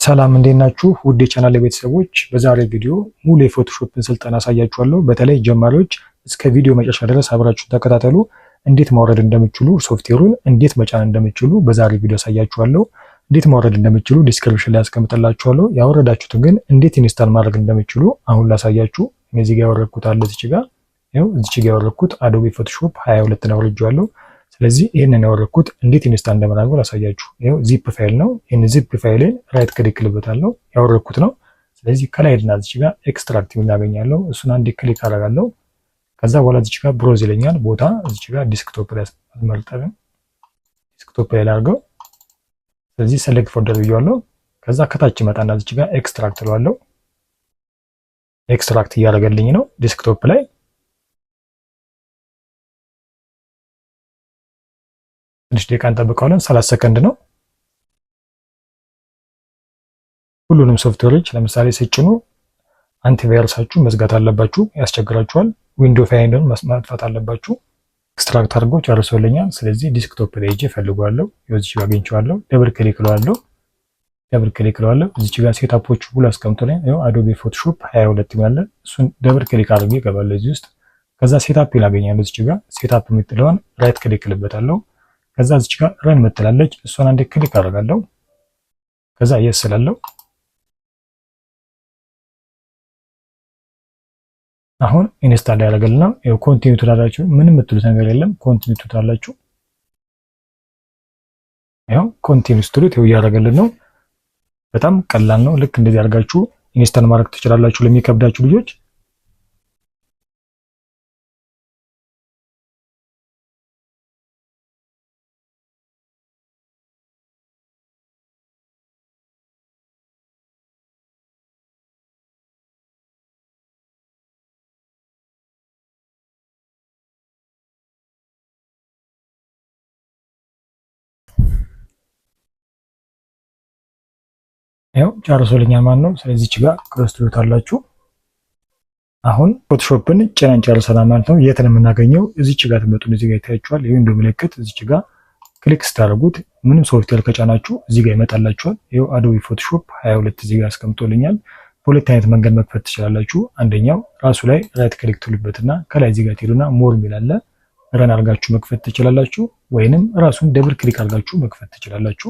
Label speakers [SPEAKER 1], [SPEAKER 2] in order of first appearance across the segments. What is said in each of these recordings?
[SPEAKER 1] ሰላም እንዴት ናችሁ? ውድ የቻናል ቤተሰቦች፣ በዛሬ ቪዲዮ ሙሉ የፎቶሾፕን ስልጠና አሳያችኋለሁ። በተለይ ጀማሪዎች እስከ ቪዲዮ መጨረሻ ድረስ አብራችሁ ተከታተሉ። እንዴት ማውረድ እንደምትችሉ፣ ሶፍትዌሩን እንዴት መጫን እንደምትችሉ በዛሬ ቪዲዮ አሳያችኋለሁ። እንዴት ማውረድ እንደምትችሉ ዲስክሪፕሽን ላይ አስቀምጥላችኋለሁ። ያወረዳችሁትን ግን እንዴት ኢንስታል ማድረግ እንደምትችሉ አሁን ላሳያችሁ። እዚህ ጋር ያወረድኩት አለ እዚህ ጋር ነው። እዚህ ጋር ያወረድኩት አዶቤ ፎቶሾፕ 22 ነው አውርጄዋለሁ። ስለዚህ ይሄንን ያወረድኩት እንዴት ኢንስታል እንደማደርገው ላሳያችሁ። ይሄው ዚፕ ፋይል ነው። ይሄን ዚፕ ፋይልን ራይት ክሊክ ልበታለሁ። ያወረድኩት ነው። ስለዚህ ከላይ ሄድና እዚህ ጋር ኤክስትራክት እናገኛለሁ። እሱን አንዴ ክሊክ አደርጋለሁ። ከዛ በኋላ እዚህ ጋር ብሮዝ ይለኛል። ቦታ እዚህ ጋር ዲስክቶፕ ላይ አስመርጠን ዲስክቶፕ ላይ ላድርገው። ስለዚህ ሴሌክት ፎልደር ብያለሁ። ከዛ ከታች መጣና እዚህ ጋር ኤክስትራክት እለዋለሁ። ኤክስትራክት እያደረገልኝ ነው ዲስክቶፕ ላይ። ትንሽ ደቂቃ እንጠብቀዋለን። 30 ሰከንድ ነው። ሁሉንም ሶፍትዌሮች ለምሳሌ ሲጭኑ አንቲቫይረሳችሁ መዝጋት አለባችሁ፣ ያስቸግራችኋል። ዊንዶው ፋይልን ማጥፋት አለባችሁ። ኤክስትራክት አድርጎ ጨርሶልኛል። ስለዚህ ዲስክቶፕ ላይ ሄጄ እፈልገዋለሁ። እዚህ ጋር አግኝቼዋለሁ። ደብል ክሊክ እለዋለሁ። እዚህ ጋር ሴታፖች ሁሉ አስቀምጦልኝ ነው። አዶቤ ፎቶሾፕ 22 ይላል። እሱን ደብል ክሊክ አድርጌ እገባለሁ እዚህ ውስጥ። ከዛ ሴታፕ ይላገኛለሁ። እዚህ ጋር ሴታፕ የምትለውን ራይት ክሊክ ልበታለሁ። ከዛ እዚህ ጋር ረን ምትላለች፣ እሷን አንዴ ክሊክ አደርጋለሁ። ከዛ የስ ስላለው አሁን ኢንስታል ያደርጋልና ይሄው ኮንቲኒው ትላላችሁ። ምንም የምትሉት ነገር የለም። ኮንቲኒው ትላላችሁ። ይሄው ኮንቲኒው ስትሉት ይሄው እያደረገልን ነው። በጣም ቀላል ነው። ልክ እንደዚህ አድርጋችሁ ኢንስታል ማድረግ ትችላላችሁ ለሚከብዳችሁ ልጆች። ያው ጨርሶልኛል ማለት ነው። ስለዚህ እዚህ ጋር ክሎዝ ትሉታላችሁ። አሁን ፎቶሾፕን ጭነን ጨርሰናል ማለት ነው። የት ነው የምናገኘው? እዚህ ጋር ትመጡን፣ እዚህ ጋር ይታያችኋል። የዊንዶው ምልክት እዚህ ጋር ክሊክ ስታደርጉት ምንም ሶፍትዌር ከጫናችሁ እዚህ ጋር ይመጣላችኋል። ይሄው አዶቤ ፎቶሾፕ 22 እዚህ ጋር አስቀምጦልኛል። በሁለት አይነት መንገድ መክፈት ትችላላችሁ። አንደኛው ራሱ ላይ ራይት ክሊክ ትሉበትና ከላይ እዚህ ጋር ትሄዱና ሞር የሚል አለ፣ ረን አድርጋችሁ መክፈት ትችላላችሁ። ወይንም ራሱን ደብል ክሊክ አድርጋችሁ መክፈት ትችላላችሁ።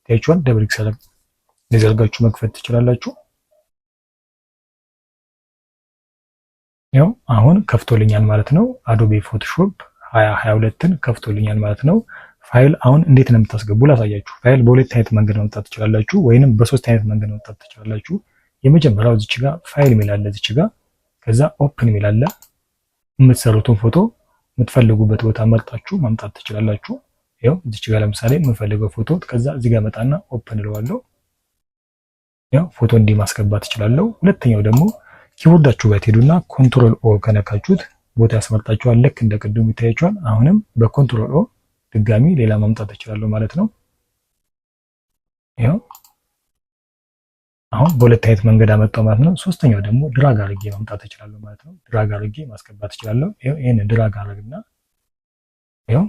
[SPEAKER 1] ታያችኋል። ደብል ክሊክ ለዘርጋችሁ መክፈት ትችላላችሁ። ያው አሁን ከፍቶልኛል ማለት ነው። አዶቤ ፎቶሾፕ 2022ን ከፍቶልኛል ማለት ነው። ፋይል አሁን እንዴት ነው የምታስገቡ ላሳያችሁ። ፋይል በሁለት አይነት መንገድ ማምጣት ትችላላችሁ፣ ወይንም በሶስት አይነት መንገድ ማምጣት ትችላላችሁ። የመጀመሪያው እዚች ጋር ፋይል የሚል አለ እዚች ጋር፣ ከዛ ኦፕን የሚል አለ። የምትሰሩትን ፎቶ የምትፈልጉበት ቦታ መርጣችሁ ማምጣት ትችላላችሁ። ያው እዚች ጋር ለምሳሌ የምፈልገው ፎቶ ከዛ እዚህ ጋር መጣና ኦፕን እለዋለሁ። ያው ፎቶ እንዲህ ማስገባት እችላለሁ። ሁለተኛው ደግሞ ኪቦርዳችሁ ጋር ትሄዱና ኮንትሮል ኦ ከነካችሁት ቦታ ያስመርጣችኋል። ልክ እንደ ቅድሙ ይታያችኋል። አሁንም በኮንትሮል ኦ ድጋሚ ሌላ ማምጣት እችላለሁ ማለት ነው። ያው አሁን በሁለት አይነት መንገድ አመጣው ማለት ነው። ሶስተኛው ደግሞ ድራግ አድርጌ ማምጣት እችላለሁ ማለት ነው። ድራግ አድርጌ ማስገባት እችላለሁ። ይሄን ድራግ አድርግና ይሄው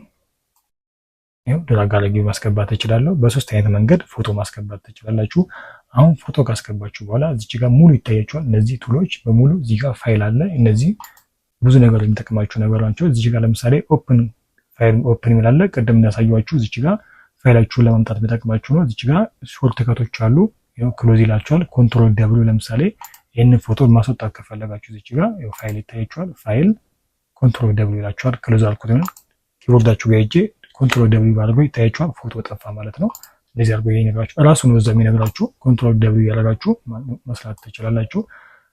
[SPEAKER 1] ድራግ አድርጌ ማስገባት እችላለሁ። በሶስት አይነት መንገድ ፎቶ ማስገባት ትችላላችሁ። አሁን ፎቶ ካስገባችሁ በኋላ እዚህ ጋር ሙሉ ይታያችኋል። እነዚህ ቱሎች በሙሉ እዚህ ጋር ፋይል አለ። እነዚህ ብዙ ነገር የሚጠቅማችሁ ነገር ናቸው። እዚህ ጋር ለምሳሌ ኦፕን ፋይል ኦፕን የሚል አለ። ቅድም እንዳሳየኋችሁ እዚህ ጋር ፋይላችሁን ለማምጣት የሚጠቅማችሁ ነው። እዚህ ጋር ሾርት ከቶች አሉ። ያው ክሎዝ ይላችኋል። ኮንትሮል ደብሊው ለምሳሌ ይሄንን ፎቶ ማስወጣት ከፈለጋችሁ እዚህ ጋር ያው ፋይል ይታያችኋል። ፋይል ኮንትሮል ደብሊው ይላችኋል። ክሎዝ አልኩት ነው። ኪቦርዳችሁ ጋር ሄጄ ኮንትሮል ደብሊው አድርገው ይታያችኋል። ፎቶ ጠፋ ማለት ነው። እንደዚህ አድርጎ ይነግራችሁ እራሱ ነው እዛ የሚነግራችሁ። ኮንትሮል ደብሊው ያደረጋችሁ መስራት ትችላላችሁ።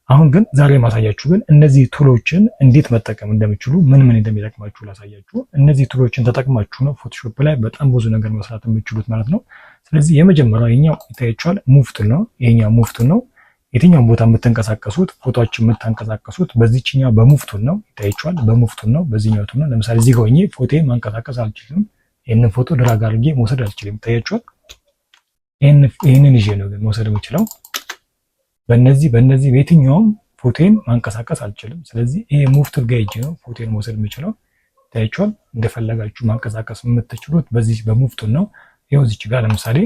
[SPEAKER 1] አሁን ግን ዛሬ ማሳያችሁ ግን እነዚህ ቱሎችን እንዴት መጠቀም እንደምትችሉ ምን እንደሚጠቅማችሁ ላሳያችሁ። እነዚህ ቱሎችን ተጠቅማችሁ ነው ፎቶሾፕ ላይ በጣም ብዙ ነገር መስራት የምትችሉት ማለት ነው። ስለዚህ የመጀመሪያው የኛው ይታያችኋል ሙቭ ቱል ነው። የኛው ሙቭ ቱል ነው። የትኛውን ቦታ የምትንቀሳቀሱት ፎቶዎችን የምታንቀሳቀሱት በዚህኛው በሙቭ ቱል ነው። ይታያችኋል። በሙቭ ቱል ነው። በዚህኛው ቱል ነው። ለምሳሌ እዚህ ጋር ሆኜ ፎቶዬን ማንቀሳቀስ አልችልም። ይሄንን ፎቶ ድራግ አድርጌ መውሰድ አልችልም። ይታያችኋል። ይሄንን ይዤ ነው መውሰድ የምችለው። በእነዚህ በየትኛውም ፎቶን ማንቀሳቀስ አልችልም። ስለዚህ ይሄ ሙቭ ቱል ጋር ሄጄ ነው ፎቶን መውሰድ የምችለው። ታያችኋል። እንደፈለጋችሁ ማንቀሳቀስ የምትችሉት በዚህ በሙቭ ቱል ነው። ይኸው እዚች ጋር ለምሳሌ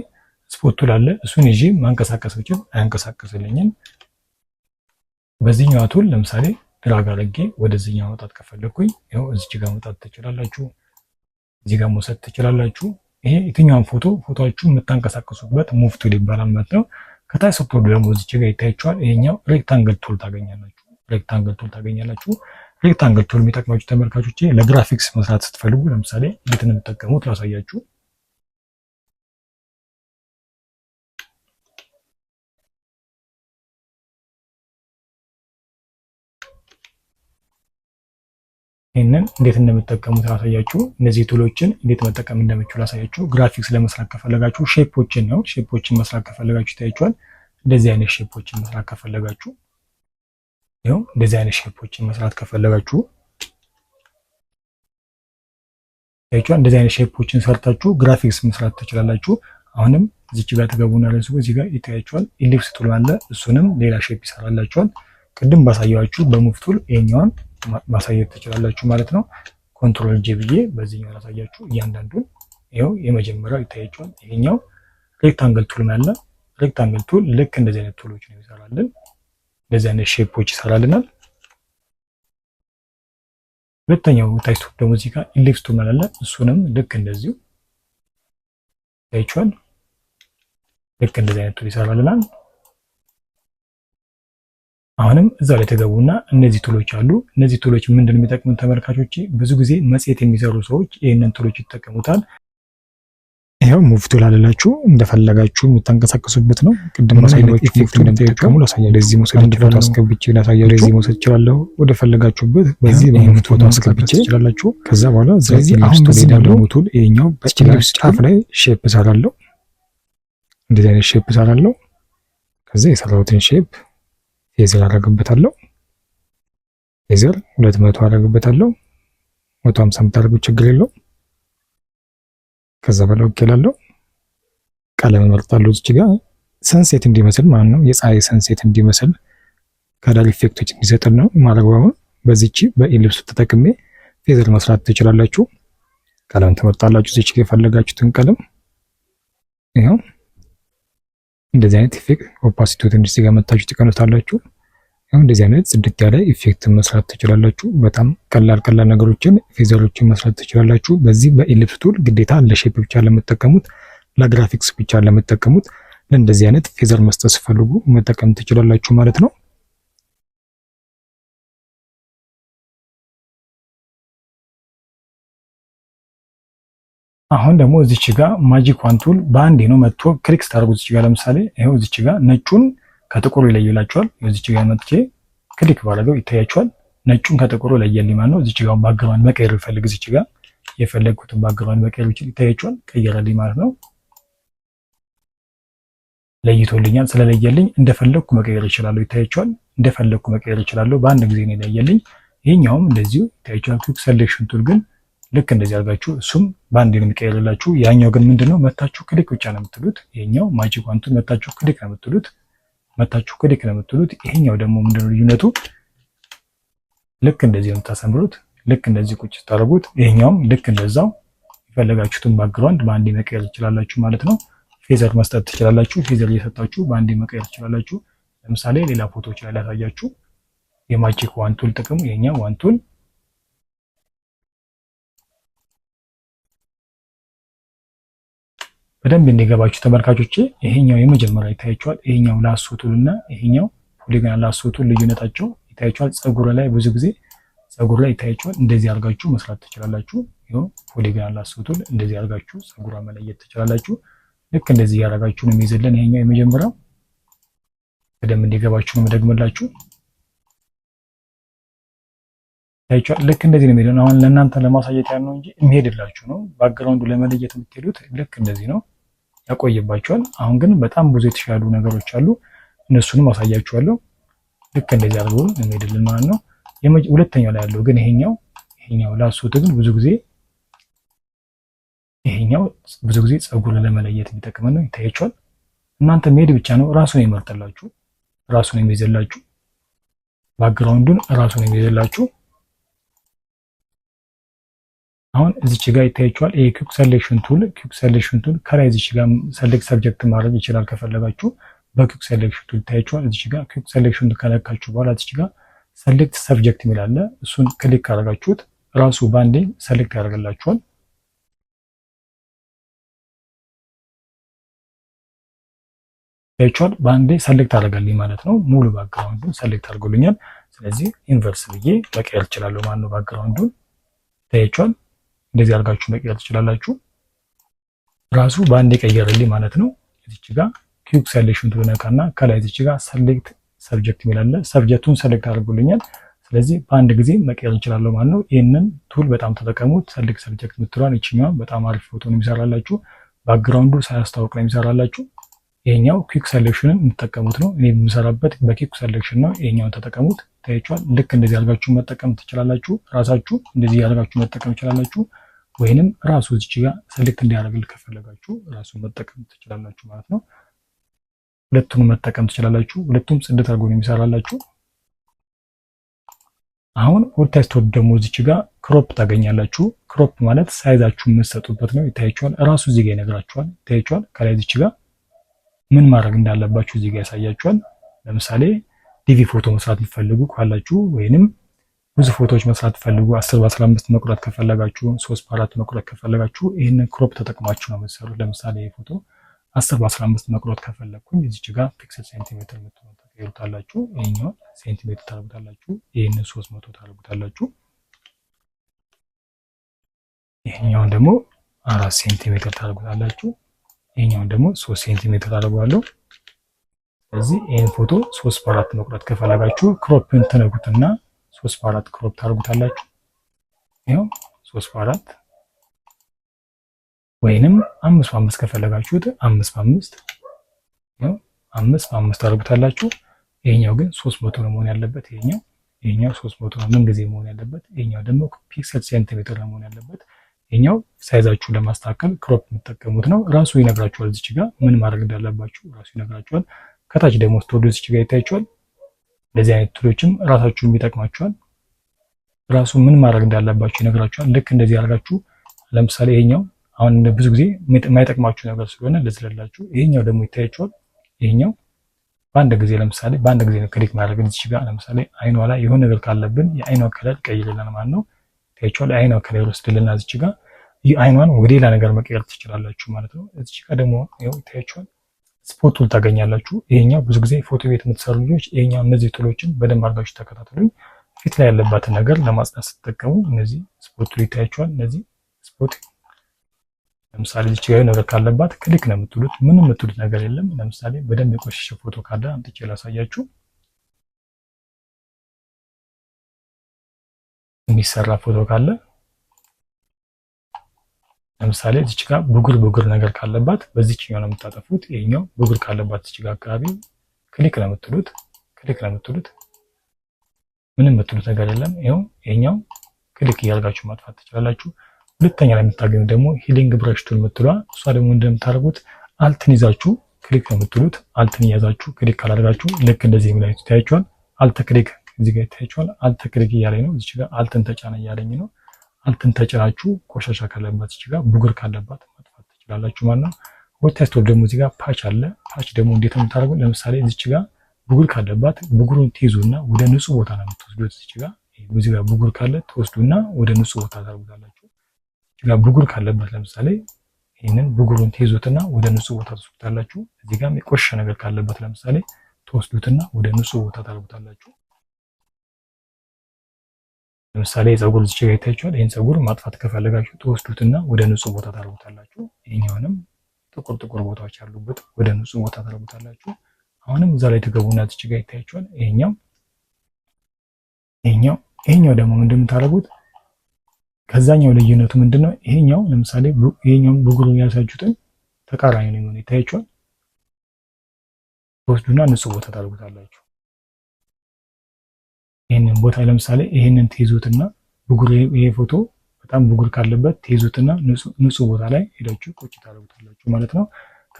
[SPEAKER 1] ስፖት ቱል አለ። እሱን ይዤ ማንቀሳቀስ ብችል አያንቀሳቀስልኝም። በዚህኛው ቱል ለምሳሌ ድራግ አድርጌ ወደዚህኛው ማውጣት ከፈለኩኝ ይኸው እዚች ጋር ማውጣት ትችላላችሁ፣ እዚህ ጋር መውሰድ ትችላላችሁ። ይሄ የትኛውን ፎቶዎቹን የምታንቀሳቀሱበት ሙቭ ቱል ይባላል ማለት ነው። ከታች ስትወርዱ ደግሞ እዚች ጋር ይታያችኋል። ይሄኛው ሬክታንግል ቱል ታገኛላችሁ። ሬክታንግል ቱል የሚጠቅማችሁ ተመልካቾች ለግራፊክስ መስራት ስትፈልጉ ለምሳሌ እንዴት ነው የምትጠቀሙት ላሳያችሁ። ይህንን እንዴት እንደምትጠቀሙት ላሳያችሁ። እነዚህ ቱሎችን እንዴት መጠቀም እንደምችሉ ላሳያችሁ። ግራፊክስ ለመስራት ከፈለጋችሁ ሼፖችን መስራት ከፈለጋችሁ ይታያችኋል። እንደዚህ አይነት ሼፖችን መስራት ከፈለጋችሁ ይኸው እንደዚህ አይነት ሼፖችን መስራት ከፈለጋችሁ ይታያችኋል። እንደዚህ አይነት ሼፖችን ሰርታችሁ ግራፊክስ መስራት ትችላላችሁ። አሁንም እዚች ጋር ተገቡና ለሱ እዚህ ጋር ይታያችኋል። ኢሊፕስ ቱል አለ። እሱንም ሌላ ሼፕ ይሰራላችኋል። ቅድም ባሳያችሁ በሙቭ ቱል ይሄኛውን ማሳየት ትችላላችሁ ማለት ነው። ኮንትሮል ጄ ብዬ በዚህኛው ላሳያችሁ እያንዳንዱን። ይኸው የመጀመሪያው ይታያችኋል። ይሄኛው ሬክታንግል ቱል አለ። ሬክታንግል ቱል ልክ እንደዚህ አይነት ቱሎች ነው ይሰራልን። እንደዚህ አይነት ሼፖች ይሰራልናል። ሁለተኛው ታች ቱል ደግሞ እዚህ ጋር ኢሊፕስ ቱል አለ። እሱንም ልክ እንደዚሁ ይታያችኋል። ልክ እንደዚህ አይነት ቱል ይሰራልናል። አሁንም እዛው ላይ ተገቡና እነዚህ ቱሎች አሉ። እነዚህ ቱሎች ምንድን የሚጠቅሙን ተመልካቾች፣ ብዙ ጊዜ መጽሔት የሚሰሩ ሰዎች ይህንን ቱሎች ይጠቀሙታል። ይሄው ሙቭ ቱል አለላችሁ እንደፈለጋችሁ የምታንቀሳቀሱበት ነው። ቅድም ማሳያችሁ ኢፌክት እንደምትጠቀሙ ላሳያችሁ። ለዚህ መውሰድ ይችላል፣ አስገብቼ ላሳያችሁ። ለዚህ መውሰድ ይችላል፣ ወደ ፈለጋችሁበት በዚህ በሙቭ ቱል አስገብቼ ይችላልላችሁ። ከዛ በኋላ ስለዚህ አሁን በዚህ ደግሞ ቱል ይሄኛው ጫፍ ላይ ሼፕ እሰራለሁ። እንደዚህ አይነት ሼፕ እሰራለሁ። ከዛ የሰራሁትን ሼፕ ፌዘር አደርግበታለሁ። ፌዘር 200 አደርግበታለሁ። 150 ብታደርጉ ችግር የለው። ከዛ በኋላ ኦኬ እላለሁ። ቀለም እመርጣለሁ። እዚህ ጋር ሰንሴት እንዲመስል ማለት ነው፣ የፀሐይ ሰንሴት እንዲመስል ከለር ኢፌክቶች እንዲሰጥን ነው ማድረግ። አሁን በዚህች በኢሊፕስ ተጠቅሜ ፌዘር መስራት ትችላላችሁ። ቀለም ትመርጣላችሁ። እዚህ ጋር የፈለጋችሁትን ቀለም ይሄው እንደዚህ አይነት ኢፌክት ኦፓሲቲ ትንሽ ጋር መታችሁ ትቀኑታላችሁ። አሁን እንደዚህ አይነት ጽድት ያለ ኢፌክት መስራት ትችላላችሁ። በጣም ቀላል ነገሮችን ፌዘሮችን መስራት ትችላላችሁ። በዚህ በኢሊፕስ ቱል ግዴታ ለሼፕ ብቻ ለምትጠቀሙት፣ ለግራፊክስ ብቻ ለምትጠቀሙት ለእንደዚህ አይነት ፌዘር መስጠት ስትፈልጉ መጠቀም ትችላላችሁ ማለት ነው። አሁን ደግሞ እዚች ጋር ማጂክ ዋን ቱል በአንዴ ነው መጥቶ ክሊክ ስታደርጉ እዚች ጋር ለምሳሌ ይሄው እዚች ጋር ነጩን ከጥቁሩ ይለይላችኋል። እዚች ጋር መጥቼ ክሊክ ባደረገው ይታያችኋል። ነጩን ከጥቁሩ ለየልኝ ማለት ነው። እዚች ጋር ባክግራውንድ መቀየር ፈልግ እዚች ጋር የፈለግኩትን ባክግራውንድ መቀየር ይችላል። ይታያችኋል። ቀየረልኝ ማለት ነው። ለይቶልኛል። ስለለየልኝ እንደፈለግኩ መቀየር ይችላል። ይታያችኋል። እንደፈለግኩ መቀየር ይችላል። በአንድ ጊዜ ነው ለየልኝ። ይሄኛውም እንደዚሁ ይታያችኋል። ኩዊክ ሴሌክሽን ቱል ግን ልክ እንደዚህ አድርጋችሁ እሱም በአንድ ነው የሚቀየርላችሁ። ያኛው ግን ምንድነው መታችሁ ክሊክ ብቻ ነው የምትሉት። ይሄኛው ማጂክ ዋን ቱል መታችሁ ክሊክ ነው የምትሉት። ይሄኛው ደግሞ ምንድነው ልዩነቱ? ልክ እንደዚህ ነው የምታሰምሩት። ልክ እንደዚህ ቁጭ ታደርጉት። ይሄኛውም ልክ እንደዛው የፈለጋችሁትን ባክግራውንድ በአንድ መቀየር ትችላላችሁ ማለት ነው። ፌዘር መስጠት ትችላላችሁ። ፌዘር እየሰጣችሁ በአንድ መቀየር ትችላላችሁ። ለምሳሌ ሌላ ፎቶዎች ላይ ላሳያችሁ። የማጂክ ዋን ቱል ጥቅሙ ይሄኛው ዋን ቱል በደንብ እንዲገባችሁ ተመልካቾቼ፣ ይሄኛው የመጀመሪያ ይታያችኋል። ይሄኛው ላሶ ቱል እና ይሄኛው ፖሊጋን ላሶ ቱል ልዩነታቸው ይታያችኋል። ፀጉር ላይ ብዙ ጊዜ ፀጉር ላይ ይታያችኋል። እንደዚህ አድርጋችሁ መስራት ትችላላችሁ። ይሄው ፖሊጋን ላሶ ቱል እንደዚህ አድርጋችሁ ፀጉሯ መለየት ትችላላችሁ። ልክ እንደዚህ ያደርጋችሁ ነው የሚይዝልን። ይሄኛው የመጀመሪያው በደንብ እንዲገባችሁ ነው መደግመላችሁ። ይታያችኋል። ልክ እንደዚህ ነው የሚሄደው። አሁን ለእናንተ ለማሳየት ያለው ነው እንጂ የሚሄድላችሁ ነው። ባክግራውንዱ ለመለየት የምትሄዱት ልክ እንደዚህ ነው። ያቆይባቸዋል። አሁን ግን በጣም ብዙ የተሻሉ ነገሮች አሉ። እነሱንም አሳያችኋለሁ። ልክ እንደዚህ አድርጎ የሚሄድልን ማለት ነው። ሁለተኛው ላይ ያለው ግን ይሄኛው ላሶት ግን ብዙ ጊዜ ፀጉር ለመለየት የሚጠቅም ነው። ይታያችኋል። እናንተ መሄድ ብቻ ነው። ራሱን ይመርጥላችሁ፣ ራሱን የሚይዝላችሁ፣ ባክግራውንዱን ራሱን የሚይዝላችሁ። አሁን እዚች ጋር ይታያችኋል። ይሄ ኩዊክ ሴሌክሽን ቱል ከላይ እዚች ጋር ሰሌክት ሰብጀክት ማድረግ ይችላል ከፈለጋችሁ በኩዊክ ሴሌክሽን ቱል ይታያችኋል። እዚች ጋር ኩዊክ ሴሌክሽን ከነካችሁ በኋላ እዚች ጋር ሰሌክት ሰብጀክት የሚል አለ። እሱን ክሊክ ካደረጋችሁት ራሱ ባንዴ ሰሌክት ያደርግላችኋል። ይታያችኋል። ባንዴ ሰሌክት አደረገልኝ ማለት ነው። ሙሉ ባክግራውንዱን ሰሌክት አድርጎልኛል። ስለዚህ ኢንቨርስ ብዬ መቀየር እችላለሁ ማለት ነው። ባክግራውንዱን ይታያችኋል። እንደዚህ አድርጋችሁ መቀየር ትችላላችሁ። ራሱ ባንዴ ቀየረልኝ ማለት ነው። እዚች ጋር ኩዊክ ሴሌክሽን ቱል ነካና ከላይ እዚች ጋር ሰሌክት ሰብጀክት የሚል አለ። ሰብጀክቱን ሰሌክት አድርጎልኛል። ስለዚህ በአንድ ጊዜ መቀየር እንችላለሁ ማለት ነው። ይህንን ቱል በጣም ተጠቀሙት። ሰሌክት ሰብጀክት የምትሏን ይችኛዋን በጣም አሪፍ ፎቶ ነው የሚሰራላችሁ። ባክግራውንዱ ሳያስታውቅ ነው የሚሰራላችሁ። ይሄኛው ኩዊክ ሴሌክሽንን የምትጠቀሙት ነው። እኔ የምሰራበት በኩዊክ ሴሌክሽን ነው። ይሄኛውን ተጠቀሙት። ታያችኋል። ልክ እንደዚህ አድርጋችሁ መጠቀም ትችላላችሁ። ራሳችሁ እንደዚህ አድርጋችሁ መጠቀም ትችላላችሁ። ወይንም ራሱ እዚች ጋር ሰሌክት እንዲያደርግልህ ከፈለጋችሁ ራሱን መጠቀም ትችላላችሁ ማለት ነው። ሁለቱንም መጠቀም ትችላላችሁ። ሁለቱም ጽድት አድርጎ ነው የሚሰራላችሁ። አሁን ወደታች ስትወርዱ ደግሞ እዚች ጋር ክሮፕ ታገኛላችሁ። ክሮፕ ማለት ሳይዛችሁ የምትሰጡበት ነው። ይታያችኋል። ራሱ እዚህ ጋር ይነግራችኋል። ይታያችኋል። ከላይ እዚች ጋር ምን ማድረግ እንዳለባችሁ እዚህ ጋር ያሳያችኋል። ለምሳሌ ዲቪ ፎቶ መስራት የምትፈልጉ ካላችሁ ወይንም ብዙ ፎቶዎች መስራት ፈልጉ 10 በ15 መቁረጥ ከፈለጋችሁ 3 በ4 መቁረጥ ከፈለጋችሁ ይህንን ክሮፕ ተጠቅማችሁ ነው የምትሰሩት። ለምሳሌ ይሄ ፎቶ 10 በ15 መቁረጥ ከፈለግኩኝ እዚች ጋር ፒክሰል ሴንቲሜትር ትቀይሩታላችሁ። ይሄኛውን ሴንቲሜትር ታደርጉታላችሁ። ይሄንን 300 ታደርጉታላችሁ። ይሄኛውን ደግሞ 4 ሴንቲሜትር ታደርጉታላችሁ። ይሄኛውን ደግሞ 3 ሴንቲሜትር ታደርጓለሁ። ስለዚህ ይሄን ፎቶ 3 በ4 መቁረጥ ከፈለጋችሁ ክሮፕን ትነኩትና 3 በ4 ክሮፕ ታደርጉታላችሁ። ይሄው 3 በ4 ወይንም 5 በ5 ከፈለጋችሁት 5 በ5 ይሄው 5 በ5 ታደርጉታላችሁ። ይሄኛው ግን 300 ነው መሆን ያለበት። ይሄኛው 300 ነው ምን ጊዜ መሆን ያለበት። ይሄኛው ደግሞ ፒክሰል ሴንቲሜትር ነው መሆን ያለበት። ይሄኛው ሳይዛችሁን ለማስተካከል ክሮፕ የምትጠቀሙት ነው። ራሱ ይነግራችኋል። እዚች ጋር ምን ማድረግ እንዳለባችሁ ራሱ ይነግራችኋል። ከታች ደግሞ ስትወርዱ እዚች ጋር ይታያችኋል። እንደዚህ አይነት ቱሎችም ራሳችሁን ይጠቅማችኋል። ራሱ ምን ማድረግ እንዳለባችሁ ይነግራችኋል። ልክ እንደዚህ አድርጋችሁ ለምሳሌ ይሄኛው አሁን ብዙ ጊዜ የማይጠቅማችሁ ነገር ስለሆነ ለዝለላችሁ። ይሄኛው ደግሞ ይታያችኋል። ይሄኛው በአንድ ጊዜ ለምሳሌ በአንድ ጊዜ ክሊክ ማድረግ እዚች ጋር ለምሳሌ አይኗ ላይ የሆነ ነገር ካለብን የአይኗ ከለር ቀይርልናል ማለት ነው። ይታያችኋል። የአይኗ ከለር ወስድልና እዚች ጋር አይኗን ወደ ሌላ ነገር መቀየር ትችላላችሁ ማለት ነው። እዚች ጋር ደግሞ ይኸው ይታያችኋል። ስፖት ቱል ታገኛላችሁ። ይሄኛው ብዙ ጊዜ ፎቶ ቤት የምትሰሩ ልጆች ይሄኛው እነዚህ ቱሎችን በደንብ አድርጋችሁ ተከታተሉኝ። ፊት ላይ ያለባትን ነገር ለማጽዳት ስትጠቀሙ እነዚህ ስፖት ቱል ይታያችኋል። እነዚህ ስፖት ለምሳሌ እዚች ጋር ነገር ካለባት ክሊክ ነው የምትሉት። ምንም የምትሉት ነገር የለም። ለምሳሌ በደንብ የቆሸሸ ፎቶ ካለ አምጥቼ ላሳያችሁ። የሚሰራ ፎቶ ካለ ለምሳሌ እዚች ጋር ብጉር ነገር ካለባት በዚህኛው ነው የምታጠፉት። ይሄኛው ብጉር ካለባት እዚች ጋር አካባቢ ክሊክ ነው የምትሉት። ምንም የምትሉት ነገር የለም። ይሄኛው ክሊክ እያደረጋችሁ ማጥፋት ትችላላችሁ። ሁለተኛ ላይ የምታገኙት ደግሞ ሂሊንግ ብረሽ ቱል የምትሏ እሷ ደግሞ እንደምታደርጉት አልትን ይዛችሁ ክሊክ ነው የምትሉት። አልትን እያዛችሁ ክሊክ ካላደርጋችሁ ልክ እንደዚህ የሚላችሁ ይታያችኋል። አልት ክሊክ እዚህ ጋር ይታያችኋል። አልት ክሊክ እያለኝ ነው። እዚች ጋር አልትን ተጫነ እያለኝ ነው። አልትን ተጭናችሁ ቆሻሻ ካለባት እዚህ ጋር ብጉር ካለባት ማጥፋት ትችላላችሁ ማለት ነው። ወታስቶ ደግሞ እዚህ ጋር ፓች አለ። ፓች ደግሞ እንዴት ነው የምታደርጉት? ለምሳሌ እዚች ጋር ብጉር ካለባት ብጉሩን ትይዙና ወደ ንጹህ ቦታ ነው የምትወስዱት። እዚች ጋር እዚህ ጋር ብጉር ካለ ትወስዱና ወደ ንጹህ ቦታ ታደርጉታላችሁ። እዚህ ጋር ብጉር ካለባት ለምሳሌ ይሄንን ብጉሩን ትይዙትና ወደ ንጹህ ቦታ ትወስዱታላችሁ። እዚህ ጋር የቆሸሸ ነገር ካለበት ለምሳሌ ትወስዱትና ወደ ንጹህ ቦታ ታደርጉታላችሁ። ለምሳሌ የፀጉር እዚህ ጋር ይታያችኋል። ይሄን ፀጉር ማጥፋት ከፈለጋችሁ ትወስዱትና ወደ ንጹህ ቦታ ታደርጉታላችሁ። ይሄኛውንም ጥቁር ቦታዎች ያሉበት ወደ ንጹህ ቦታ ታደርጉታላችሁ። አሁንም እዛ ላይ ተገቡና እዚህ ጋር ይታያችኋል። ይሄኛው ደግሞ እንደምታደርጉት ከዛኛው ልዩነቱ ምንድነው? ይሄኛው ለምሳሌ ይሄኛው ብጉሩን ያሳያችሁትን ተቃራኒ ነው የሚሆነው። ይታያችኋል። ትወስዱና ንጹህ ቦታ ታደርጉታላችሁ። ይሄንን ቦታ ለምሳሌ ይሄንን ትይዙትና ብጉር ይሄ ፎቶ በጣም ብጉር ካለበት ትይዙትና ንጹህ ቦታ ላይ ሄዳችሁ ቁጭ ታደርጉታላችሁ ማለት ነው።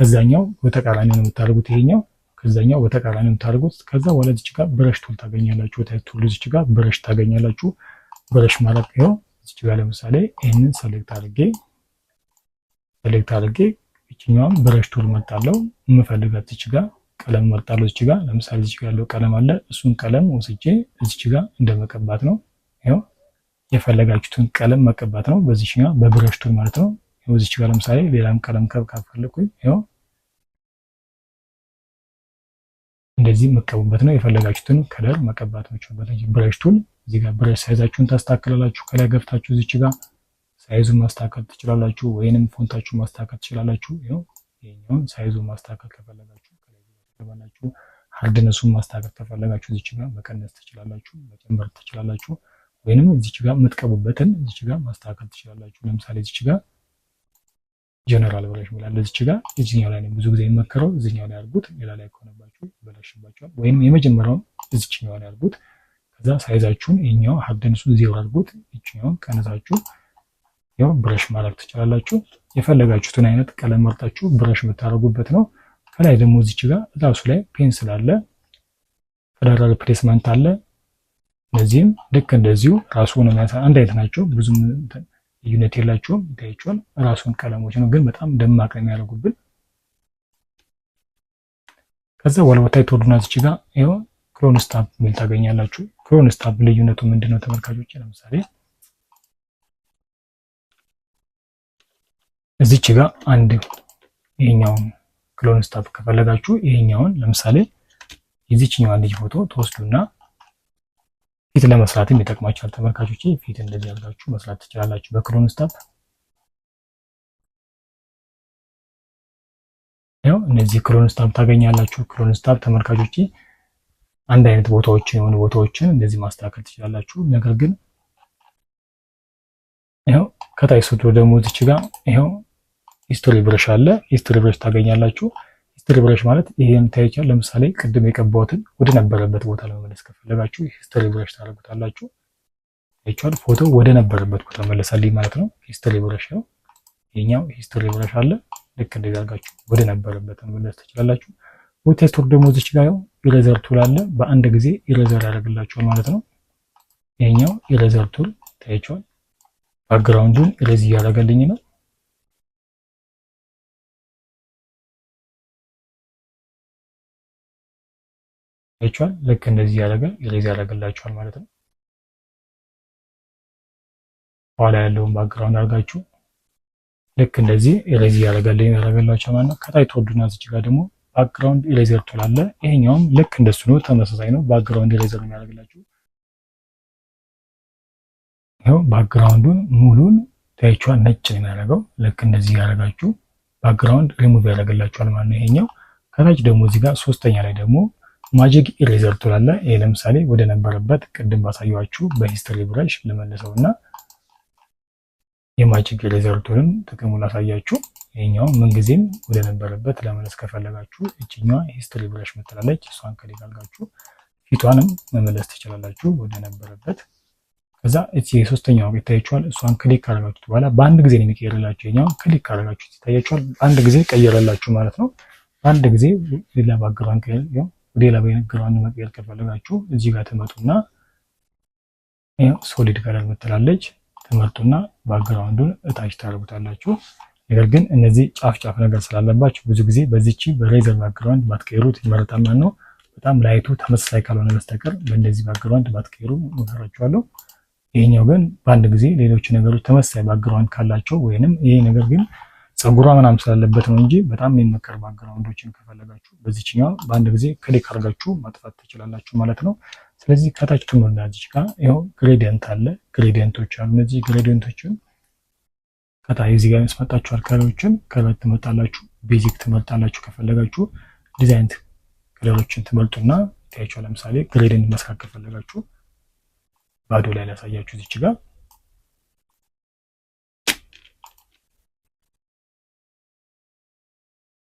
[SPEAKER 1] ከዛኛው በተቃራኒ ነው የምታደርጉት። ይሄኛው ከዛኛው በተቃራኒ ነው የምታደርጉት። ከዛ ወለዚች ጋር ብረሽ ቱል ታገኛላችሁ። ወታች ቱል እዚች ጋር ብረሽ ታገኛላችሁ። ብረሽ ማለት ይሄው እዚች ጋር ለምሳሌ ይህንን ሰሌክት አድርጌ ይችኛዋን ብረሽ ቱል መርጣለሁ። የምፈልጋት እዚች ጋር ቀለም መርጣለሁ። እዚች ጋር ለምሳሌ እዚች ጋር ያለው ቀለም አለ። እሱን ቀለም ወስጄ እዚች ጋር እንደመቀባት ነው። ይኸው የፈለጋችሁትን ቀለም መቀባት ነው። በዚች ጋር በብረሽ ቱል ማለት ነው። ይኸው እዚች ጋር ለምሳሌ ሌላም ቀለም ካፈለኩኝ ይኸው እንደዚህ መቀቡበት ነው። የፈለጋችሁትን ከለር መቀባት ነው። ብረሽ ቱል እዚህ ጋር ብረሽ ሳይዛችሁን ታስተካክላላችሁ። ከላይ ገብታችሁ እዚች ጋር ሳይዙን ማስተካከል ትችላላችሁ፣ ወይንም ፎንታችሁን ማስተካከል ትችላላችሁ። ይኸው ይሄኛውን ሳይዙን ማስተካከል ከፈለጋችሁ ከላይ ገባላችሁ። ሃርድነሱን ማስተካከል ከፈለጋችሁ እዚች ጋር መቀነስ ትችላላችሁ፣ መጨመር ትችላላችሁ። ወይንም እዚች ጋር የምትቀቡበትን እዚች ጋር ማስተካከል ትችላላችሁ። ለምሳሌ እዚች ጋር ጀነራል ብረሽ ይላል። እዚች ጋር እዚህኛው ላይ ነው ብዙ ጊዜ የሚመከረው። እዚህኛው ላይ አድርጉት። ሌላ ላይ ከሆነባችሁ ይበላሽባችኋል። ወይንም የመጀመሪያውን እዚችኛው ላይ አድርጉት። ከዛ ሳይዛችሁን ይሄኛው ሃርድነሱን ዜሮ አድርጉት። እዚህኛውን ቀነሳችሁ ያው ብረሽ ማድረግ ትችላላችሁ። የፈለጋችሁትን አይነት ቀለም መርጣችሁ ብረሽ የምታደርጉበት ነው። ከላይ ደግሞ እዚች ጋር ራሱ ላይ ፔንስል አለ፣ ከለር ሪፕሌስመንት አለ። እነዚህም ልክ እንደዚሁ ራሱ ነው አንድ አይነት ናቸው። ብዙም ልዩነት የላቸውም። ይታያችኋል። ራሱን ቀለሞች ነው ግን በጣም ደማቅ ነው የሚያደርጉብን። ከዛ ወለወታይ ተወዱና እዚች ጋር ይኸው ክሎን ስታምፕ የሚል ታገኛላችሁ። ክሎን ስታምፕ ልዩነቱ ምንድነው ተመልካቾች? ለምሳሌ እዚች ጋር አንድ ይሄኛውን ክሎን ስታምፕ ከፈለጋችሁ ይሄኛውን ለምሳሌ የዚችኛዋን ልጅ ፎቶ ተወስዱና ፊት ለመስራትም ይጠቅማችኋል ተመልካቾች። ፊት እንደዚህ አድርጋችሁ መስራት ትችላላችሁ በክሎን ስታምፕ። ያው እነዚህ ክሎን ስታምፕ ታገኛላችሁ። ክሎን ስታምፕ ተመልካቾች አንድ አይነት ቦታዎችን የሆኑ ቦታዎችን እንደዚህ ማስተካከል ትችላላችሁ። ነገር ግን ያው ከታይ ስትወዱ ደግሞ እዚች ጋር ይሄው ሂስቶሪ ብረሽ አለ። ሂስቶሪ ብረሽ ታገኛላችሁ። ሂስቶሪ ብረሽ ማለት ይሄን ታይቻል። ለምሳሌ ቅድም የቀባሁትን ወደ ነበረበት ቦታ ለመመለስ ከፈለጋችሁ ሂስቶሪ ብረሽ ታደርጉታላችሁ። ታይቻል። ፎቶ ወደ ነበረበት ቦታ መለሳልኝ ማለት ነው። ሂስቶሪ ብረሽ ነው። ይሄኛው ሂስቶሪ ብረሽ አለ። ልክ እንደዚህ አድርጋችሁ ወደ ነበረበት መመለስ ትችላላችሁ። ቴስቶር ደግሞ እዚች ጋር ያው ኢሬዘር ቱል አለ። በአንድ ጊዜ ኢሬዘር ያደርግላችኋል ማለት ነው። ይሄኛው ኢሬዘር ቱል ታይቻል። ባክግራውንዱን ኢሬዝ እያደረገልኝ ነው። ታይቻል። ልክ እንደዚህ ያደረገ ኢሬዝ ያደርግላችኋል ማለት ነው። ኋላ ያለውን ባክግራውንድ አድርጋችሁ ልክ እንደዚህ ኢሬዝ ያደርግላችኋል ማለት ነው። ከታይ ተወዱና እዚች ጋር ደግሞ ባክግራውንድ ኢሬዘር ቱል አለ። ይሄኛውም ልክ እንደሱ ነው፣ ተመሳሳይ ነው። ባክግራውንድ ኢሬዘር ነው ያደርግላችሁ። ይሄው ባክግራውንዱን ሙሉን ታይቻል ነጭ ነው የሚያደርገው። ልክ እንደዚህ ያደርጋችሁ ባክግራውንድ ሪሙቭ ያደርግላችኋል ማለት ነው። ይሄኛው ከታች ደግሞ እዚህ ጋር ሶስተኛ ላይ ደግሞ ማጂክ ኢሬዘር ቱል አለ። ይሄ ለምሳሌ ወደ ነበረበት ቅድም ባሳየኋችሁ በሂስቶሪ ብረሽ ልመልሰውና የማጂክ ኢሬዘር ቱልን ጥቅሙን ላሳያችሁ። ይሄኛው ምንጊዜም ወደ ነበረበት ለመመለስ ከፈለጋችሁ እቺኛዋ ሂስቶሪ ብረሽ ምትላለች፣ እሷን ክሊክ አድርጋችሁ ፊቷንም መመለስ ትችላላችሁ ወደ ነበረበት። ከዛ እቺ የሶስተኛው ይታያችኋል። እሷን ክሊክ አድርጋችሁ በኋላ በአንድ ጊዜ ነው የሚቀየርላችሁ። ይሄኛው ክሊክ አድርጋችሁ ይታያችኋል። አንድ ጊዜ ቀየረላችሁ ማለት ነው። በአንድ ጊዜ ሌላ ባክግራውንድ ቀየር ሌላ ባክግራውንድ መቀየር ከፈለጋችሁ እዚህ ጋር ትመጡና ይሄው ሶሊድ ከለር ምትላለች ትመርጡና ባክግራውንዱን እታች ታደርጉታላችሁ። ነገር ግን እነዚህ ጫፍ ጫፍ ነገር ስላለባችሁ ብዙ ጊዜ በዚህቺ በሬዘር ባክግራውንድ ባትቀይሩት ይመረጣል ማለት ነው። በጣም ላይቱ ተመሳሳይ ካልሆነ በስተቀር በእንደዚህ ባክግራውንድ ባትቀይሩ እመክራችኋለሁ። ይሄኛው ግን በአንድ ጊዜ ሌሎች ነገሮች ተመሳሳይ ባክግራውንድ ካላቸው ወይንም ይሄ ነገር ግን ፀጉሯ ምናምን ስላለበት ነው እንጂ በጣም የሚመከር ባክግራውንዶችን ከፈለጋችሁ በዚህኛው በአንድ ጊዜ ክሊክ አድርጋችሁ ማጥፋት ትችላላችሁ ማለት ነው። ስለዚህ ከታች ትመጡና እዚህ ጋር ይሄው ግሬዲየንት አለ። ግሬዲየንቶች አሉ። እነዚህ ግሬዲየንቶችን ከታይ እዚህ ጋር ያስመጣችሁ ከለሮችን ከለር ትመርጣላችሁ። ቤዚክ ትመርጣላችሁ። ከፈለጋችሁ ዲዛይን ከለሮችን ትመርጡና ታያችሁ። ለምሳሌ ግሬዲየንት መስራት ከፈለጋችሁ ባዶ ላይ ላሳያችሁ እዚህ ጋር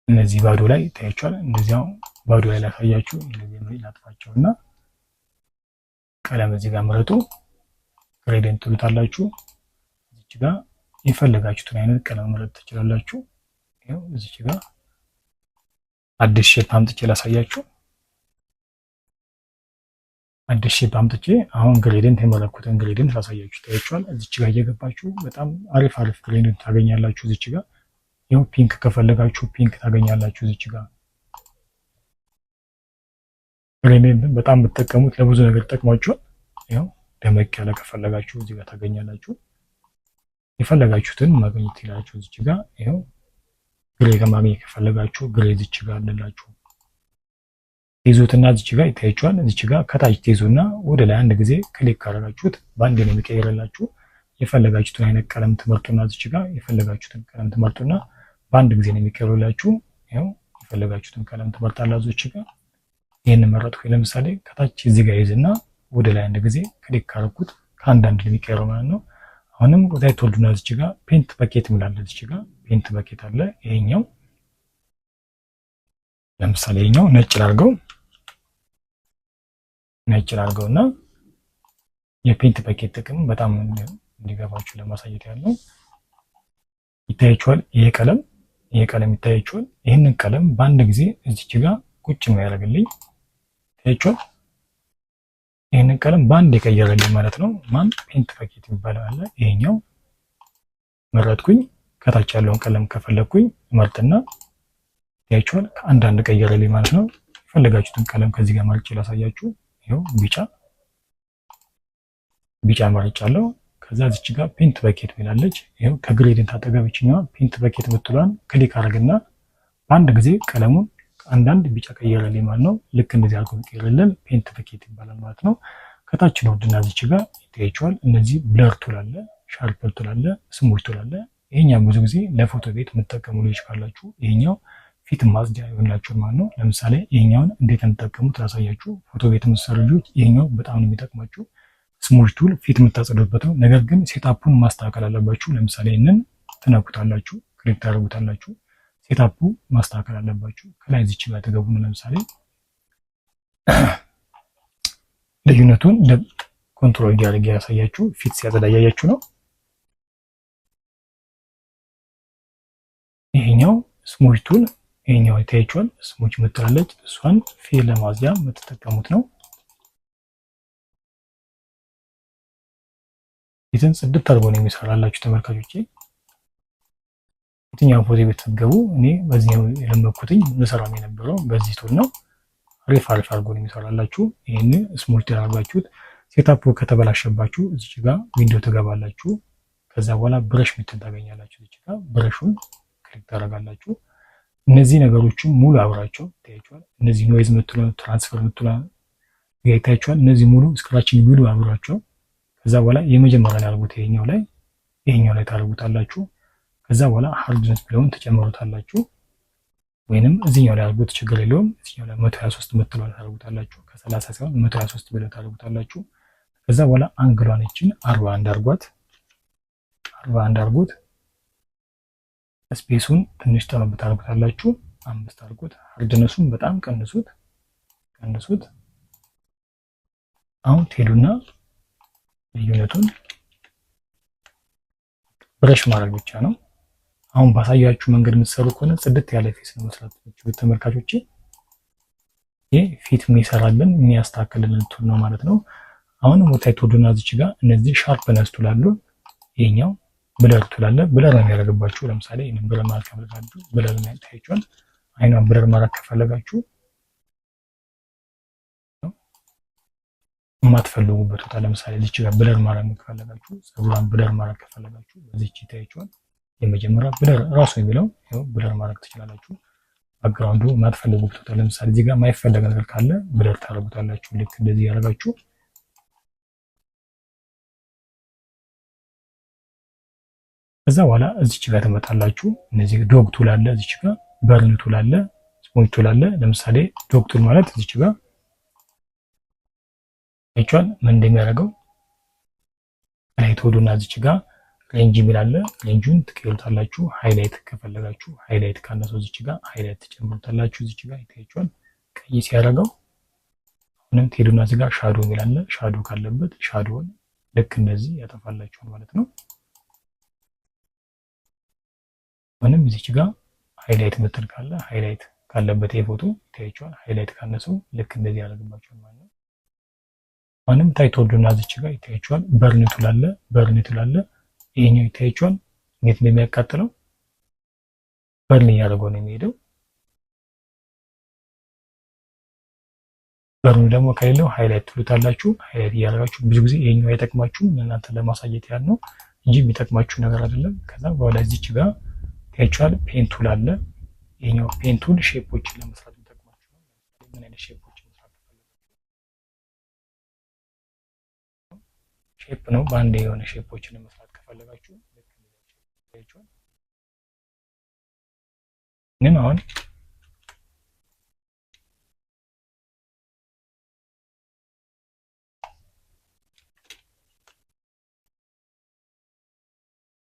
[SPEAKER 1] እነዚህ ባዶ ላይ ታያችኋል። እንደዚያው ባዶ ላይ ላሳያችሁ። እነዚህ ነው ላጥፋቸውና ቀለም እዚህ ጋር ምረጡ። ግሬዲየንት ትሉታላችሁ። እዚህ ጋር የፈለጋችሁትን አይነት ቀለም መረጥ ትችላላችሁ። ይሄው እዚህ ጋር አዲስ ሼፕ አምጥቼ ላሳያችሁ። አዲስ ሼፕ አምጥቼ አሁን ግሬድን የመረኩትን ግሬድን ሳሳያችሁ ታያችኋል። እዚች ጋር እየገባችሁ በጣም አሪፍ ግሬድን ታገኛላችሁ። እዚች ጋር ይኸው ፒንክ ከፈለጋችሁ ፒንክ ታገኛላችሁ። እዚች ጋር ግሬድን በጣም ብትጠቀሙት ለብዙ ነገር ይጠቅማችኋል። ይኸው ደመቅ ያለ ከፈለጋችሁ እዚህ ጋር ታገኛላችሁ። የፈለጋችሁትን ማግኘት ትችላላችሁ። እዚች ጋር ይኸው ግሬ ከማግኘት ከፈለጋችሁ ግሬ እዚች ጋር አለላችሁ። ትይዙትና እዚች ጋር ይታያችኋል። እዚች ጋር ከታች ትይዙና ወደ ላይ አንድ ጊዜ ክሊክ ካደረጋችሁት በአንድ ነው የሚቀይርላችሁ። የፈለጋችሁትን አይነት ቀለም ትመርጡና እዚች ጋር የፈለጋችሁትን ቀለም ትመርጡና በአንድ ጊዜ ነው የሚቀይርላችሁ። ይኸው የፈለጋችሁትን ቀለም ትመርጣላችሁ። እዚች ጋር ይሄን መረጥኩ። ለምሳሌ ከታች እዚህ ጋር ይዝና ወደ ላይ አንድ ጊዜ ክሊክ ካደረኩት ከአንዳንድ ነው የሚቀይረው ማለት ነው። አሁንም ወደ ላይ ትወልዱና እዚች ጋር ፔንት በኬት ምላለ። እዚች ጋር ፔንት በኬት አለ። ይሄኛው ለምሳሌ ይሄኛው ነጭ ላድርገውና የፔንት በኬት ጥቅም በጣም እንዲገባችሁ ለማሳየት ያለው ይታያችኋል። ይሄ ቀለም ይታያችኋል። ይህንን ቀለም በአንድ ጊዜ እዚች ጋር ቁጭ ነው ያደርግልኝ። ይታያችኋል። ይህንን ቀለም በአንድ የቀየረልኝ ማለት ነው። ማን ፔንት በኬት የሚባለው አለ። ይሄኛው መረጥኩኝ። ከታች ያለውን ቀለም ከፈለኩኝ መርጥና ያያችኋል ከአንዳንድ ቀየረልኝ ማለት ነው። የፈለጋችሁትን ቀለም ከዚህ ጋር መርጬ ላሳያችሁ። ይኸው ቢጫ መርጫለሁ። ከዛ እዚች ጋር ፔንት በኬት ሚላለች። ይኸው ከግሬድን ታጠገብችኛዋ ፔንት በኬት ምትሏን ክሊክ አድርግና በአንድ ጊዜ ቀለሙን አንዳንድ ቢጫ ቀየረልኝ ማለት ነው። ልክ እንደዚህ አድርጎ ቀየረልን ፔንት በኬት ይባላል ማለት ነው። ከታች ነው ወድና እዚች ጋር ይታያችኋል። እነዚህ ብለር ቱል አለ፣ ሻርፕ ቱል አለ፣ ስሙዝ ቱል አለ። ይሄኛው ብዙ ጊዜ ለፎቶ ቤት የምትጠቀሙ ልጅ ካላችሁ ይሄኛው ፊት ማጽጃ ይሆንላችሁ ማለት ነው። ለምሳሌ ይሄኛውን እንዴት እንጠቀሙት ላሳያችሁ። ፎቶ ቤት የምትሰሩ ልጆች ይሄኛው በጣም ነው የሚጠቅማችሁ። ስሙዝ ቱል ፊት የምታጸዱበት ነው። ነገር ግን ሴታፑን ማስተካከል አለባችሁ። ለምሳሌ ይሄንን ትነኩታላችሁ፣ ክሊክ ታደርጉታላችሁ። ሴታፑ ማስተካከል አለባችሁ። ከላይ እዚች ጋር ተገቡና ለምሳሌ ልዩነቱን ኮንትሮል እያደረገ ያሳያችሁ። ፊት ሲያጸዳ እያያችሁ ነው። ይሄኛው ስሙዝ ቱል ይሄኛው ይታያችኋል። ስሙዝ ምትላለች እሷን ፊት ለማጽጃ የምትጠቀሙት ነው። ፊትን ጽድት አድርጎ ነው የሚሰራላችሁ ተመልካቾቼ። የትኛው ፎቶ ቤት ስትገቡ እኔ በዚህ ነው የለመኩትኝ። መሰራም የነበረው በዚህ ቱል ነው። አሪፍ አድርጎ ነው የሚሰራላችሁ። ይሄን ስሙዝ ያደርጋችሁት ሴታፑ ከተበላሸባችሁ እዚች ጋር ዊንዶው ትገባላችሁ። ከዛ በኋላ ብረሽ ምትን ታገኛላችሁ። እዚች ጋር ብረሹን ክሊክ ታደርጋላችሁ። እነዚህ ነገሮችን ሙሉ አብራቸው ታያችኋል። እነዚህ ኖይዝ ምትሉ ትራንስፈር ምትሉ ታያችኋል። እነዚህ ሙሉ ስክራችን ሙሉ አብራቸው። ከዛ በኋላ የመጀመሪያ ላይ አድርጉት። ይሄኛው ላይ ታደርጉታላችሁ። ከዛ በኋላ ሃርድነስ ብለውን ተጨምሩታላችሁ። ወይንም እዚህኛው ላይ አድርጉት፣ ችግር የለውም። እዚህኛው ላይ 123 ምትሉ ታደርጉታላችሁ። ከ30 ሳይሆን 123 ብለው ታደርጉታላችሁ። ከዛ በኋላ አንግሏን እቺን 41 አድርጉት። ስፔሱን ትንሽ ጠመብ ታደርጉታላችሁ። 5 አድርጉት። ሃርድነሱን በጣም ቀንሱት። አሁን ትሄዱና ልዩነቱን ብረሽ ማድረግ ብቻ ነው። አሁን ባሳያችሁ መንገድ የምትሰሩ ከሆነ ጽድት ያለ ፌስ ነው መስራት የምትችሉት ተመልካቾቼ። ይሄ ፊት የሚሰራልን የሚያስተካክልልን ቱል ነው ማለት ነው። አሁን ወታይ ትወዱና እዚች ጋር እነዚህ ሻርፕነስ ቱል አሉ። ይሄኛው ብለር ቱል አለ። ብለር ነው የሚያደርግባችሁ። ለምሳሌ ይሄን ብለር ማድረግ ከፈለጋችሁ ብለር ነው ታያችኋል። አይኗን ብለር ማድረግ ከፈለጋችሁ የማትፈልጉበት ቦታ ለምሳሌ እዚች ጋር ብለር ማድረግ ከፈለጋችሁ ፀጉሯን ብለር ማድረግ ከፈለጋችሁ በዚች ታያችኋል። የመጀመሪያ ብለር ራሱ የሚለው ይሄው ብለር ማድረግ ትችላላችሁ። ባክግራውንዱ የማትፈልጉበት ቦታ ለምሳሌ እዚህ ጋር የማይፈለግ ነገር ካለ ብለር ታደርጉታላችሁ። ልክ እንደዚህ ያደርጋችሁ ከዛ በኋላ እዚች ጋር ተመጣላችሁ። እነዚህ ዶግ ቱል አለ፣ እዚች ጋር በርን ቱል አለ፣ ስሙዝ ቱል አለ። ለምሳሌ ዶግ ቱል ማለት እዚች ጋር አይቻል ምን እንደሚያደርገው ላይ ትወዱና እዚች ጋር ሬንጅ የሚላለ ሬንጁን ትቀይሩታላችሁ። ሃይላይት ከፈለጋችሁ ሃይላይት ካነሰው እዚች ጋር ሃይላይት ትጨምሩታላችሁ። እዚች ጋር ይታያችኋል ቀይ ሲያደርገው። አሁንም ትሄዱና እዚህ ጋር ሻዶ የሚላለ ሻዶ ካለበት ሻዶውን ልክ እንደዚህ ያጠፋላችኋል ማለት ነው። ምንም እዚች ጋር ሃይላይት ምትል ካለ ሃይላይት ካለበት የፎቶ ይታያችኋል። ሃይላይት ካነሰው ልክ እንደዚህ ያደርግባችኋል ማለት ነው። አሁንም ታይትወርዱና እዚች ጋር ይታያችኋል በርን ቱል አለ። በርን ቱል አለ። ይሄኛው ይታያችኋል እንዴት እንደሚያቃጥለው በርን እያደረገው ነው የሚሄደው። በርኑ ደግሞ ከሌለው ሃይላይት ትሉታላችሁ። ሃይላይት እያደረጋችሁ ብዙ ጊዜ ይሄኛው አይጠቅማችሁም፣ እናንተ ለማሳየት ያህል ነው እንጂ የሚጠቅማችሁ ነገር አይደለም። ከዛ በኋላ እዚች ጋር ታያችኋል ፔን ቱል አለ። ይሄኛው ፔን ቱል ሼፖችን ለመስራት የሚጠቅማችሁ ነው። ምን አይነት ሼፖችን መስራት ሼፕ ነው። በአንድ የሆነ ሼፖችን መስራት ከፈለጋችሁ ግን አሁን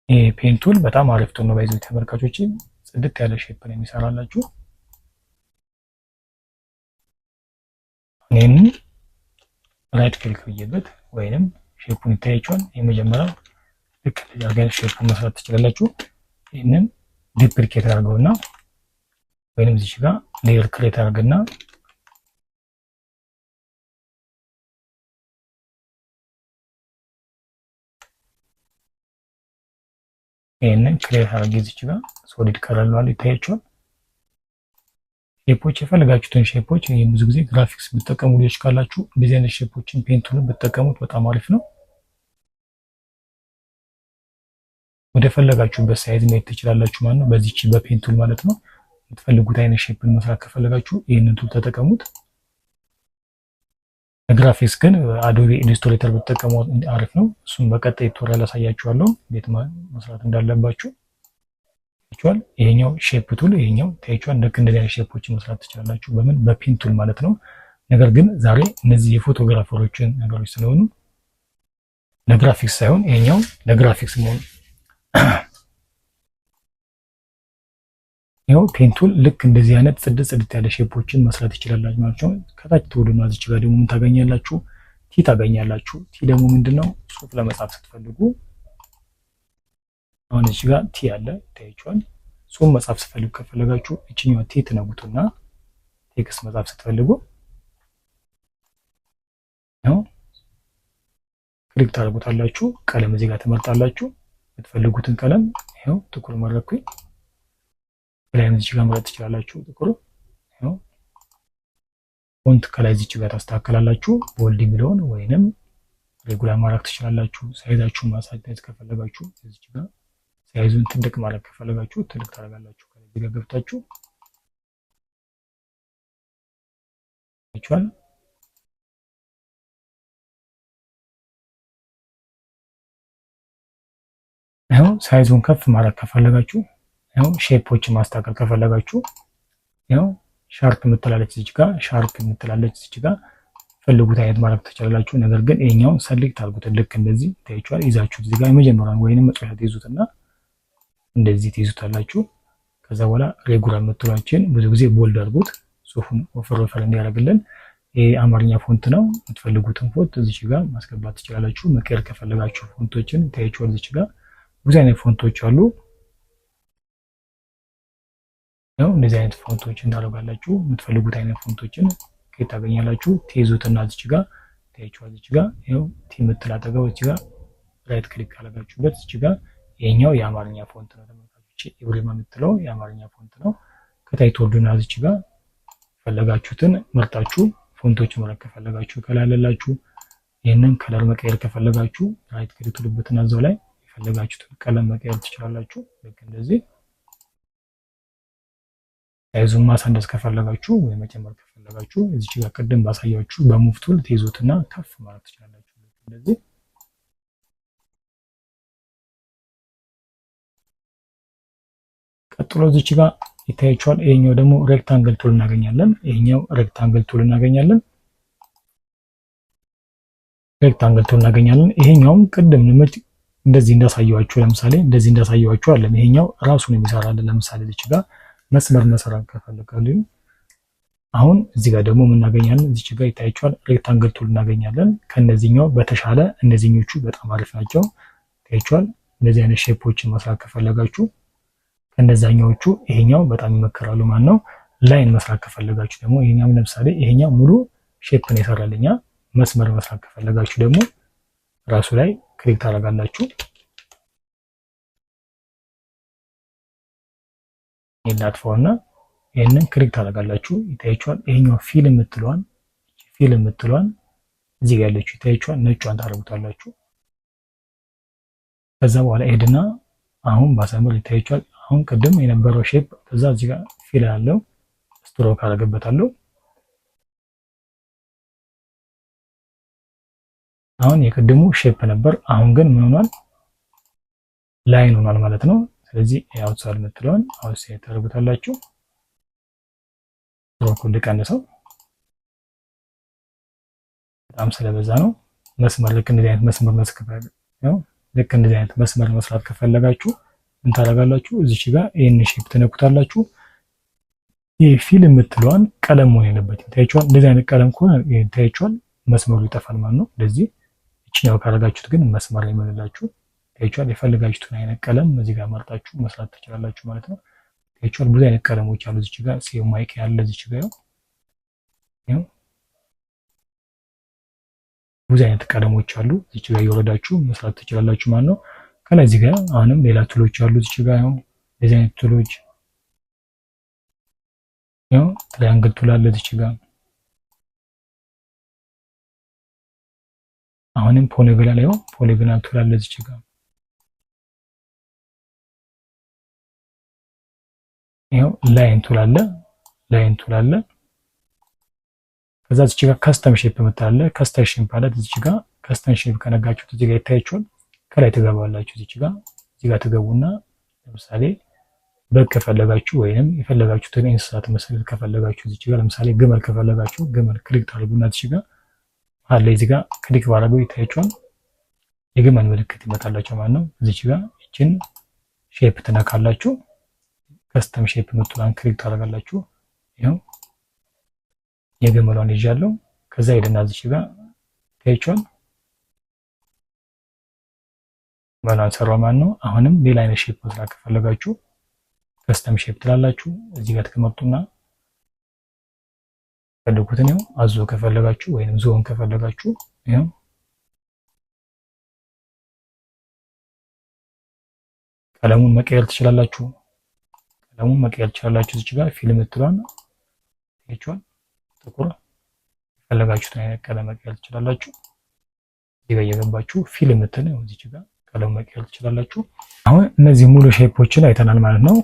[SPEAKER 1] ይሄ ፔን ቱል በጣም አሪፍ ቱል ነው። ባይዘው ተመልካቾች ጽድት ያለ ሼፕ ነው የሚሰራላችሁ። ይሄንን ራይት ክሊክ ብዬበት ወይንም ሼፑን ይታያችኋል። የመጀመሪያው ልክ ያገር ሼፑን መስራት ትችላላችሁ። ይሄንን ዲፕሊኬት አድርገውና ወይንም እዚህ ጋር ሌየር ክሬት አድርገና ይሄንን ክሬት አድርጌ እዚህ ጋር ሶሊድ ከለር ነው ይታያችኋል። ሼፖች የፈለጋችሁትን ሼፖች ብዙ ጊዜ ግራፊክስ ብትጠቀሙ ልጆች ካላችሁ እንደዚህ አይነት ሼፖችን ፔንቱን ብትጠቀሙት በጣም አሪፍ ነው። ወደ ፈለጋችሁበት ሳይዝ መሄድ ትችላላችሁ ማለት ነው። በዚህች በፔንቱል ማለት ነው። የምትፈልጉት አይነት ሼፕን መስራት ከፈለጋችሁ ይሄንን ቱል ተጠቀሙት። ግራፊክስ ግን አዶቤ ኢሉስትሬተር ብትጠቀሙ አሪፍ ነው። እሱም በቀጣይ ቱቶሪያል አሳያችኋለሁ እንዴት መስራት እንዳለባችሁ። ታያችኋል። ይሄኛው ሼፕ ቱል ይሄኛው ታያችኋል። ልክ እንደዚህ አይነት ሼፖችን መስራት ትችላላችሁ በምን በፔን ቱል ማለት ነው። ነገር ግን ዛሬ እነዚህ የፎቶግራፈሮችን ነገሮች ስለሆኑ ለግራፊክስ ሳይሆን ይሄኛው ለግራፊክስ መሆኑ ይሄው ፔን ቱል ልክ እንደዚህ አይነት ጽድት ያለ ሼፖችን መስራት ይችላላችሁ ማለት ነው። ከታች ትወዱና እዚህ ጋር ደግሞ ምን ታገኛላችሁ? ቲ ታገኛላችሁ። ቲ ደግሞ ምንድነው? ጽሁፍ ለመጻፍ ስትፈልጉ አሁን እዚህ ጋር ቲ አለ ታያችኋል። ጽሁፍ መጻፍ ስትፈልጉ ከፈለጋችሁ እቺኛው ቲ ትነጉቱና ቴክስት መጻፍ ስትፈልጉ ነው ክሊክ ታደርጉታላችሁ። ቀለም እዚህ ጋር ትመርጣላችሁ። የምትፈልጉትን ቀለም ይሄው ጥቁር መረጥኩኝ። ከላይም እዚህ ጋር መረጥ ትችላላችሁ። ጥቁር ይሄው ፎንት ከላይ እዚህ ጋር ታስተካክላላችሁ። ቦልድ የሚለውን ወይንም ሬጉላር ማድረግ ትችላላችሁ። ሳይዛችሁን ማሳደግ ከፈለጋችሁ እዚህ ጋር ሳይዙን ትልቅ ማድረግ ከፈለጋችሁ ትልቅ ታደርጋላችሁ። ከዚህ ጋር ገብታችሁ ይቻላል። ይሄው ሳይዙን ከፍ ማድረግ ከፈለጋችሁ ይሄው ሼፖችን ማስተካከል ከፈለጋችሁ ይሄው ሻርፕ የምትላለች እዚህ ጋር ሻርፕ የምትላለች እዚህ ጋር ፈልጉት አይነት ማድረግ ትችላላችሁ። ነገር ግን ይሄኛውን ሰሌክት አድርጉት። ልክ እንደዚህ ታያችኋል። ይዛችሁት እዚህ ጋር የመጀመሪያውን ወይንም መጨረሻ ትይዙትና እንደዚህ ትይዙታላችሁ። ከዛ በኋላ ሬጉላር የምትሏችን ብዙ ጊዜ ቦልድ አድርጉት፣ ጽሁፉን ወፈር እንዲያደርግልን። ይሄ አማርኛ ፎንት ነው። የምትፈልጉትን ፎንት እዚህ ጋር ማስገባት ትችላላችሁ። መቀየር ከፈለጋችሁ ፎንቶችን ታያችኋል። እዚህ ጋር ብዙ አይነት ፎንቶች አሉ። ያው እንደዚህ አይነት ፎንቶችን እናደርጋላችሁ። የምትፈልጉት አይነት ፎንቶችን ከየት ታገኛላችሁ? ትይዙትና እዚህ ጋር ታያችኋል። እዚህ ጋር ያው ቲ የምትላጠገው እዚህ ጋር ራይት ክሊክ ካደረጋችሁበት እዚህ ጋር ይሄኛው የአማርኛ ፎንት ነው ተመልካቾች። ኢብሪማ የምትለው የአማርኛ ፎንት ነው። ከታይ ትወርዱና እዚህ ጋር ፈለጋችሁትን መርጣችሁ ፎንቶችን መረጥ ከፈለጋችሁ ከላለላችሁ ይሄንን ከለር መቀየር ከፈለጋችሁ ራይት ክሊክ ትሉበትና እዛው ላይ የፈለጋችሁትን ቀለም መቀየር ትችላላችሁ። ልክ እንደዚህ ሳይዙን ማሳነስ ከፈለጋችሁ ወይ መጨመር ከፈለጋችሁ እዚህ ጋር ቅድም ባሳያችሁ በሙቭ ቱል ትይዙትና ከፍ ማለት ትችላላችሁ። እንደዚህ ቀጥሎ እዚህ ጋር ይታያችኋል። ይሄኛው ደግሞ ሬክታንግል ቱል እናገኛለን። ይሄኛው ሬክታንግል ቱል እናገኛለን። ይሄኛውም ቅድም እንደዚህ እንዳሳየዋችሁ ለምሳሌ እንደዚህ እንዳሳየዋችሁ አለም ይሄኛው ራሱን የሚሰራልን ለምሳሌ እዚህ ጋር መስመር መሰራት ከፈለጋችሁ አሁን እዚህ ጋር ደግሞ ምን እናገኛለን? እዚህ ጋር ይታያችኋል ሬክታንግል ቱል እናገኛለን። ከነዚህኛው በተሻለ እነዚህኞቹ በጣም አሪፍ ናቸው። ይታያችኋል። እንደዚህ አይነት ሼፖችን መስራት ከፈለጋችሁ ከነዛኛዎቹ ይሄኛው በጣም ይመከራሉ ማለት ነው። ላይን መስራት ከፈለጋችሁ ደግሞ ይሄኛው ለምሳሌ ይሄኛው ሙሉ ሼፕን ይሰራልኛ መስመር መስራት ከፈለጋችሁ ደግሞ ራሱ ላይ ክሊክ ታደርጋላችሁ። ይላጥፈውና ይሄንን ክሊክ ታደርጋላችሁ። ይታያችኋል። ይሄኛው ፊልም የምትለዋን እዚህ ጋር ያለችው ይታያችኋል። ነጯን ታደርጉታላችሁ። ከዛ በኋላ ሄድና አሁን ባሳምር ይታያችኋል። አሁን ቅድም የነበረው ሼፕ ከዛ እዚህ ጋር ፊል ያለው ስትሮክ አደርግበታለሁ። አሁን የቅድሙ ሼፕ ነበር። አሁን ግን ምን ሆኗል? ላይን ሆኗል ማለት ነው። ስለዚህ አውትሳይድ የምትለውን አውትሳይድ ታደርጉታላችሁ። ስትሮኩን ልቀንሰው፣ በጣም ስለበዛ ነው። መስመር ልክ እንደዚህ አይነት መስመር ነው። ልክ እንደዚህ አይነት መስመር መስራት ከፈለጋችሁ ምን ታደርጋላችሁ? እዚች ጋር ይሄን ሼፕ ትነኩታላችሁ። ይሄ ፊል የምትለዋን ቀለም መሆን የለበትም። ታያችኋል። እንደዚህ አይነት ቀለም ከሆነ ታያችኋል፣ መስመሩ ይጠፋል ማለት ነው። እንደዚህ እችኛው ካደረጋችሁት ግን መስመር ይመልላችሁ። ታያችኋል። የፈለጋችሁትን አይነት ቀለም እዚህ ጋር መርጣችሁ መስራት ትችላላችሁ ማለት ነው። ታያችኋል። ብዙ አይነት ቀለሞች አሉ። እዚች ጋር ማይክ ያለ እዚች ጋር ነው። ብዙ አይነት ቀለሞች አሉ። እዚች ጋር እየወረዳችሁ መስራት ትችላላችሁ ማለት ነው። ከላይ እዚህ ጋር አሁንም ሌላ ቱሎች አሉ። እዚች ጋር ነው እንደዚህ አይነት ቱሎች ነው። ትራያንግል ቱል አለ እዚች ጋር። አሁንም ፖሊጎናል ነው። ፖሊጎናል ቱል አለ እዚች ጋር። ይሄው ላይን ቱል አለ። ላይን ቱል አለ። ከዛ እዚች ጋር ከስተም ሼፕ የምታለ ከስተም ሼፕ አለ እዚች ጋር። ከስተም ሼፕ ከነጋችሁት እዚህ ጋር ይታያችኋል። ከላይ ትገባላችሁ። እዚህ ጋር ትገቡና ለምሳሌ በግ ከፈለጋችሁ ወይንም የፈለጋችሁትን እንስሳት መስል ከፈለጋችሁ እዚህ ጋር ለምሳሌ ግመል ከፈለጋችሁ ግመል ክሊክ ታደርጉና እዚህ ጋር አለ። እዚህ ጋር ክሊክ ባደረገው ይታያችኋል። የግመል ምልክት ይመጣላችሁ ማለት ነው። እዚህ ጋር እቺን ሼፕ ትነካላችሁ። ከስተም ሼፕ የምትሏን ክሊክ ታደርጋላችሁ። ይሄው የግመሏን ይዣለሁ። ከዛ ሄደና እዚህ ጋር ይታያችኋል። ባላን ሰራው ማለት ነው። አሁንም ሌላ አይነት ሼፕ መስራት ከፈለጋችሁ ከስተም ሼፕ ትላላችሁ። እዚህ ጋር ትመርጡና ፈልጉትን ነው አዞ ከፈለጋችሁ ወይንም ዞን ከፈለጋችሁ ይሄው ቀለሙን መቀየር ትችላላችሁ። እዚህ ጋር ፊልም ትሏን ይቻላል። ጥቁር ከፈለጋችሁት አይነት ቀለም መቀየር ትችላላችሁ። እዚህ ጋር እየገባችሁ ፊልም ነው እዚህ ጋር ቀለም መቀየር ትችላላችሁ። አሁን እነዚህ ሙሉ ሼፖችን አይተናል ማለት ነው።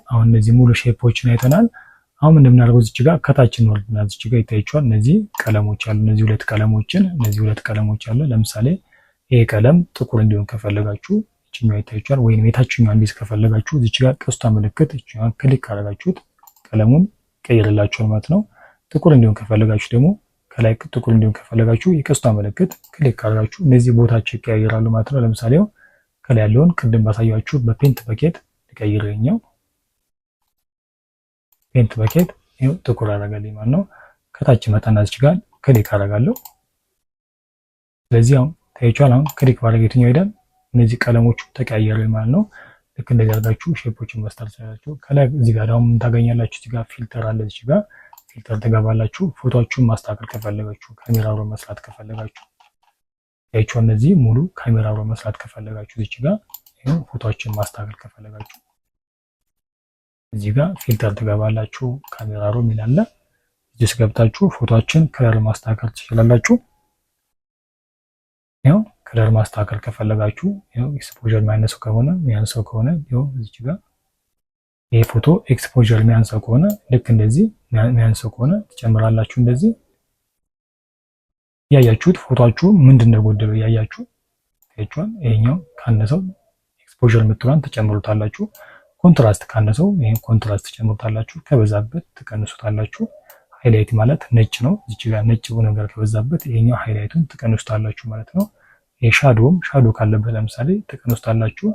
[SPEAKER 1] አሁን እንደምናደርገው እዚህ ጋር ከታችን ወርድና እዚህ ጋር ይታያችኋል። እነዚህ ቀለሞች አሉ። እነዚህ ሁለት ቀለሞች አሉ። ለምሳሌ ይሄ ቀለም ጥቁር እንዲሆን ከፈለጋችሁ እቺኛው ይታያችኋል። ወይንም የታችኛው እንዲስ ከፈለጋችሁ እዚህ ጋር ቀስቷ ምልክት እቺኛው ክሊክ ካደረጋችሁት ቀለሙን ቀይርላችኋል ማለት ነው። ጥቁር እንዲሆን ከፈለጋችሁ ደግሞ ከላይ ጥቁር እንዲሆን ከፈለጋችሁ የቀስቷ ምልክት ክሊክ ካደረጋችሁ እነዚህ ቦታቸው ይቀያየራሉ ማለት ነው። ለምሳሌ ከላይ ያለውን ቅድም ባሳያችሁ በፔንት በኬት ልቀይረኛው ፔንት በኬት ይሄው ጥቁር አደረገልኝ ማለት ነው። ከታች መጣና እዚህ ጋር ክሊክ አደርጋለሁ። ስለዚህ አሁን ታይቷል። አሁን ክሊክ ባደረግ የትኛው ሄዳል? እነዚህ ቀለሞቹ ተቀያየሩ ማለት ነው። ልክ እንደዚህ አድርጋችሁ ሼፖችን መስጠት ትችላላችሁ። ከላይ እዚህ ጋር ደግሞ ታገኛላችሁ። እዚህ ጋር ፊልተር አለ። እዚህ ጋር ፊልተር ትገባላችሁ። ፎቶዎቹን ማስተካከል ከፈለጋችሁ ካሜራ አብሮ መስራት ከፈለጋችሁ ያይቾ እነዚህ ሙሉ ካሜራ አብሮ መስራት ከፈለጋችሁ እዚህ ጋር ይሄው ፎቶዎችን ማስተካከል ከፈለጋችሁ እዚህ ጋር ፊልተር ትገባላችሁ። ካሜራ ሮ ሚላለ እዚህ ገብታችሁ ፎቶዎችን ከለር ማስተካከል ትችላላችሁ። ይሄው ከለር ማስተካከል ከፈለጋችሁ ይሄው ኤክስፖዠር ማይነሰው ከሆነ የሚያንሰው ከሆነ ይሄው እዚህ ጋር ይሄ ፎቶ ኤክስፖዠር የሚያንሰው ከሆነ ልክ እንደዚህ የሚያንሰው ከሆነ ትጨምራላችሁ። እንደዚህ ያያችሁት ፎቶአችሁ ምንድነው ጎደለው ያያችሁ ታያችኋል። ይሄኛው ካነሰው ኤክስፖዠር የምትሏን ትጨምሩታላችሁ። ኮንትራስት ካነሰው ይሄን ኮንትራስት ትጨምሩታላችሁ። ከበዛበት ትቀንሱታላችሁ። ሃይላይት ማለት ነጭ ነው። እዚህ ጋር ነጭ ነገር ከበዛበት ይሄኛው ሃይላይቱን ትቀንሱታላችሁ ማለት ነው። የሻዶውም ሻዶ ካለበት ለምሳሌ ትቀንሱታላችሁ።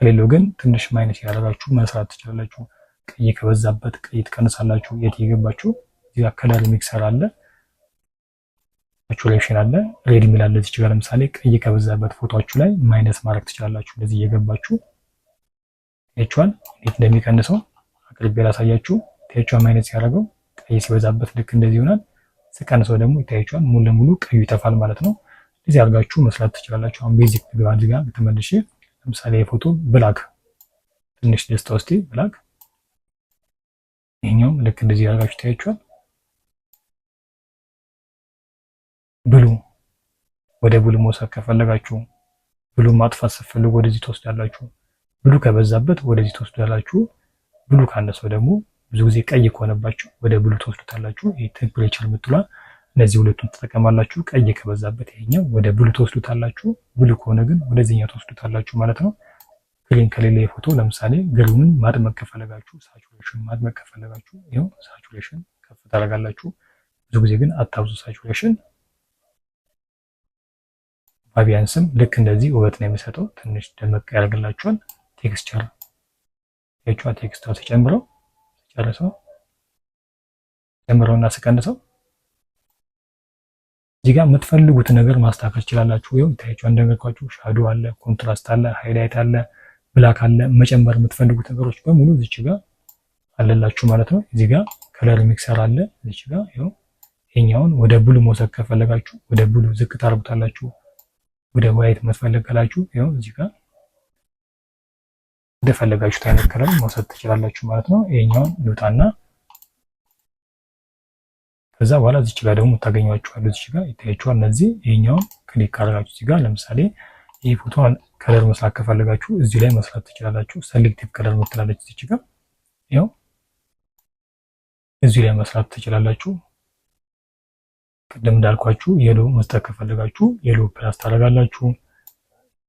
[SPEAKER 1] ከሌለው ግን ትንሽ ማይነስ ያደርጋችሁ መስራት ትችላላችሁ። ቀይ ከበዛበት ቀይ ትቀንሳላችሁ። የት ይገባችሁ እዚህ ጋር ከለር ሚክሰር አለ፣ ሳቹሬሽን አለ፣ ሬድ ሚል አለ። እዚህ ጋር ለምሳሌ ቀይ ከበዛበት ፎቶአችሁ ላይ ማይነስ ማድረግ ትችላላችሁ። እንደዚህ እየገባችሁ ታያችኋል። እንዴት እንደሚቀንሰው አቅርቤ ላሳያችሁ። ታያችኋል። ማይነስ ያደርገው ቀይ ሲበዛበት ልክ እንደዚህ ይሆናል። ስቀንሰው ደግሞ ይታያችኋል ሙሉ ለሙሉ ቀዩ ይጠፋል ማለት ነው። እዚህ አድርጋችሁ መስራት ትችላላችሁ። አሁን ቤዚክ ግባ እዚህ ጋር ተመልሼ ለምሳሌ የፎቶ ብላክ ትንሽ ደስታ ውስጥ ብላክ ይሄኛውም ልክ እንደዚህ አድርጋችሁ ይታያችኋል። ብሉ ወደ ብሉ መውሰድ ከፈለጋችሁ ብሉ ማጥፋት ስትፈልጉ ወደዚህ ትወስዳላችሁ። ብሉ ከበዛበት ወደዚህ ትወስዳላችሁ። ብሉ ካነሰው ደግሞ ብዙ ጊዜ ቀይ ከሆነባችሁ ወደ ብሉ ትወስዱታላችሁ። ይሄ ቴምፕሬቸር የምትሏ እነዚህ ሁለቱን ትጠቀማላችሁ። ቀይ ከበዛበት ይሄኛው ወደ ብሉ ትወስዱታላችሁ። ብሉ ከሆነ ግን ወደዚህኛው ትወስዱታላችሁ ማለት ነው። ግሪን ከሌለ የፎቶ ለምሳሌ ግሪኑን ማድመቅ ከፈለጋችሁ ሳቹሬሽን ማድመቅ ከፈለጋችሁ ይሄው ሳቹሬሽን ከፍ ታደርጋላችሁ። ብዙ ጊዜ ግን አታብዙ ሳቹሬሽን። ቫቢያንስም ልክ እንደዚህ ውበት ነው የሚሰጠው። ትንሽ ደመቅ ያደርግላችኋል። ቴክስቸር የጫዋ ቴክስቸር ሲጨምረው ሲጨርሰው ጨምረውና ስቀንሰው እዚህ ጋር የምትፈልጉት ነገር ማስተካከል ትችላላችሁ። ይሄው ይታያችኋል። እንደነገርኳችሁ ሻዶ አለ፣ ኮንትራስት አለ፣ ሃይላይት አለ፣ ብላክ አለ። መጨመር የምትፈልጉት ነገሮች በሙሉ እዚህ ጋር አለላችሁ ማለት ነው። እዚህ ጋር ከለር ሚክሰር አለ እዚህ ጋር ይሄው። ይሄኛውን ወደ ብሉ መውሰድ ከፈለጋችሁ ወደ ብሉ ዝቅ ታርጉታላችሁ። ወደ ዋይት መስፈለግ ካላችሁ ይሄው እዚህ ጋር እንደፈለጋችሁት አይነት ከለር መውሰድ ትችላላችሁ ማለት ነው። ይሄኛውን ልውጣና ከዛ በኋላ እዚህ ጋር ደግሞ ታገኟቸዋለሁ። እዚህ ጋር ይታያችኋል። እነዚህ ይሄኛውን ክሊክ ካደረጋችሁ እዚህ ጋር ለምሳሌ ይሄ ፎቶን ከለር መስራት ከፈለጋችሁ እዚህ ላይ መስራት ትችላላችሁ። ሴሌክቲቭ ከለር ምትላለች እዚህ ጋር ይሄው እዚህ ላይ መስራት ትችላላችሁ። ቅድም እንዳልኳችሁ የሎ መስጠት ከፈለጋችሁ የሎ ፕላስ ታደርጋላችሁ።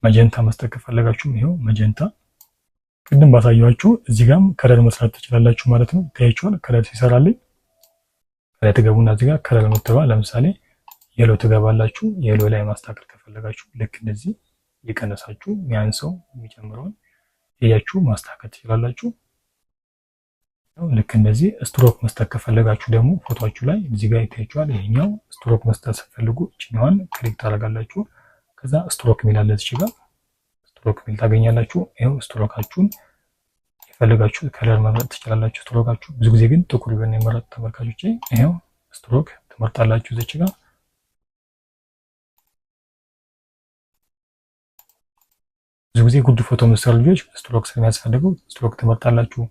[SPEAKER 1] መጀንታ መስጠት ከፈለጋችሁ ይሄው መጀንታ ቅድም ባሳያችሁ እዚህ ጋርም ከለር መስራት ትችላላችሁ ማለት ነው። ታያችኋል። ከለር ሲሰራልኝ ከላይ ትገቡና እዚህ ጋር ከለር ምትባ ለምሳሌ የሎ ትገባላችሁ። የሎ ላይ ማስተካከል ከፈለጋችሁ ልክ እንደዚህ እየቀነሳችሁ የሚያንሰው የሚጨምረውን እያያችሁ ማስተካከል ትችላላችሁ። ልክ እንደዚህ ስትሮክ መስጠት ከፈለጋችሁ ደግሞ ፎቶአችሁ ላይ እዚህ ጋር ይታያችኋል። ይሄኛው ስትሮክ መስጠት ስትፈልጉ እቺኛዋን ክሊክ ታደርጋላችሁ። ከዛ ስትሮክ ሚል አለ እዚህ ጋር ስትሮክ ሚል ታገኛላችሁ። ይሄው ስትሮካችሁን የፈለጋችሁ ከለር መምረጥ ትችላላችሁ። ስትሮካችሁ ብዙ ጊዜ ግን ጥቁር ይሆን የመረጥ ተመልካቾች ይሄው ስትሮክ ትመርጣላችሁ። እዚህ ጋር ብዙ ጊዜ ጉድ ፎቶ መስራት ልጆች ስትሮክ ስለሚያስፈልገው ስትሮክ ትመርጣላችሁ።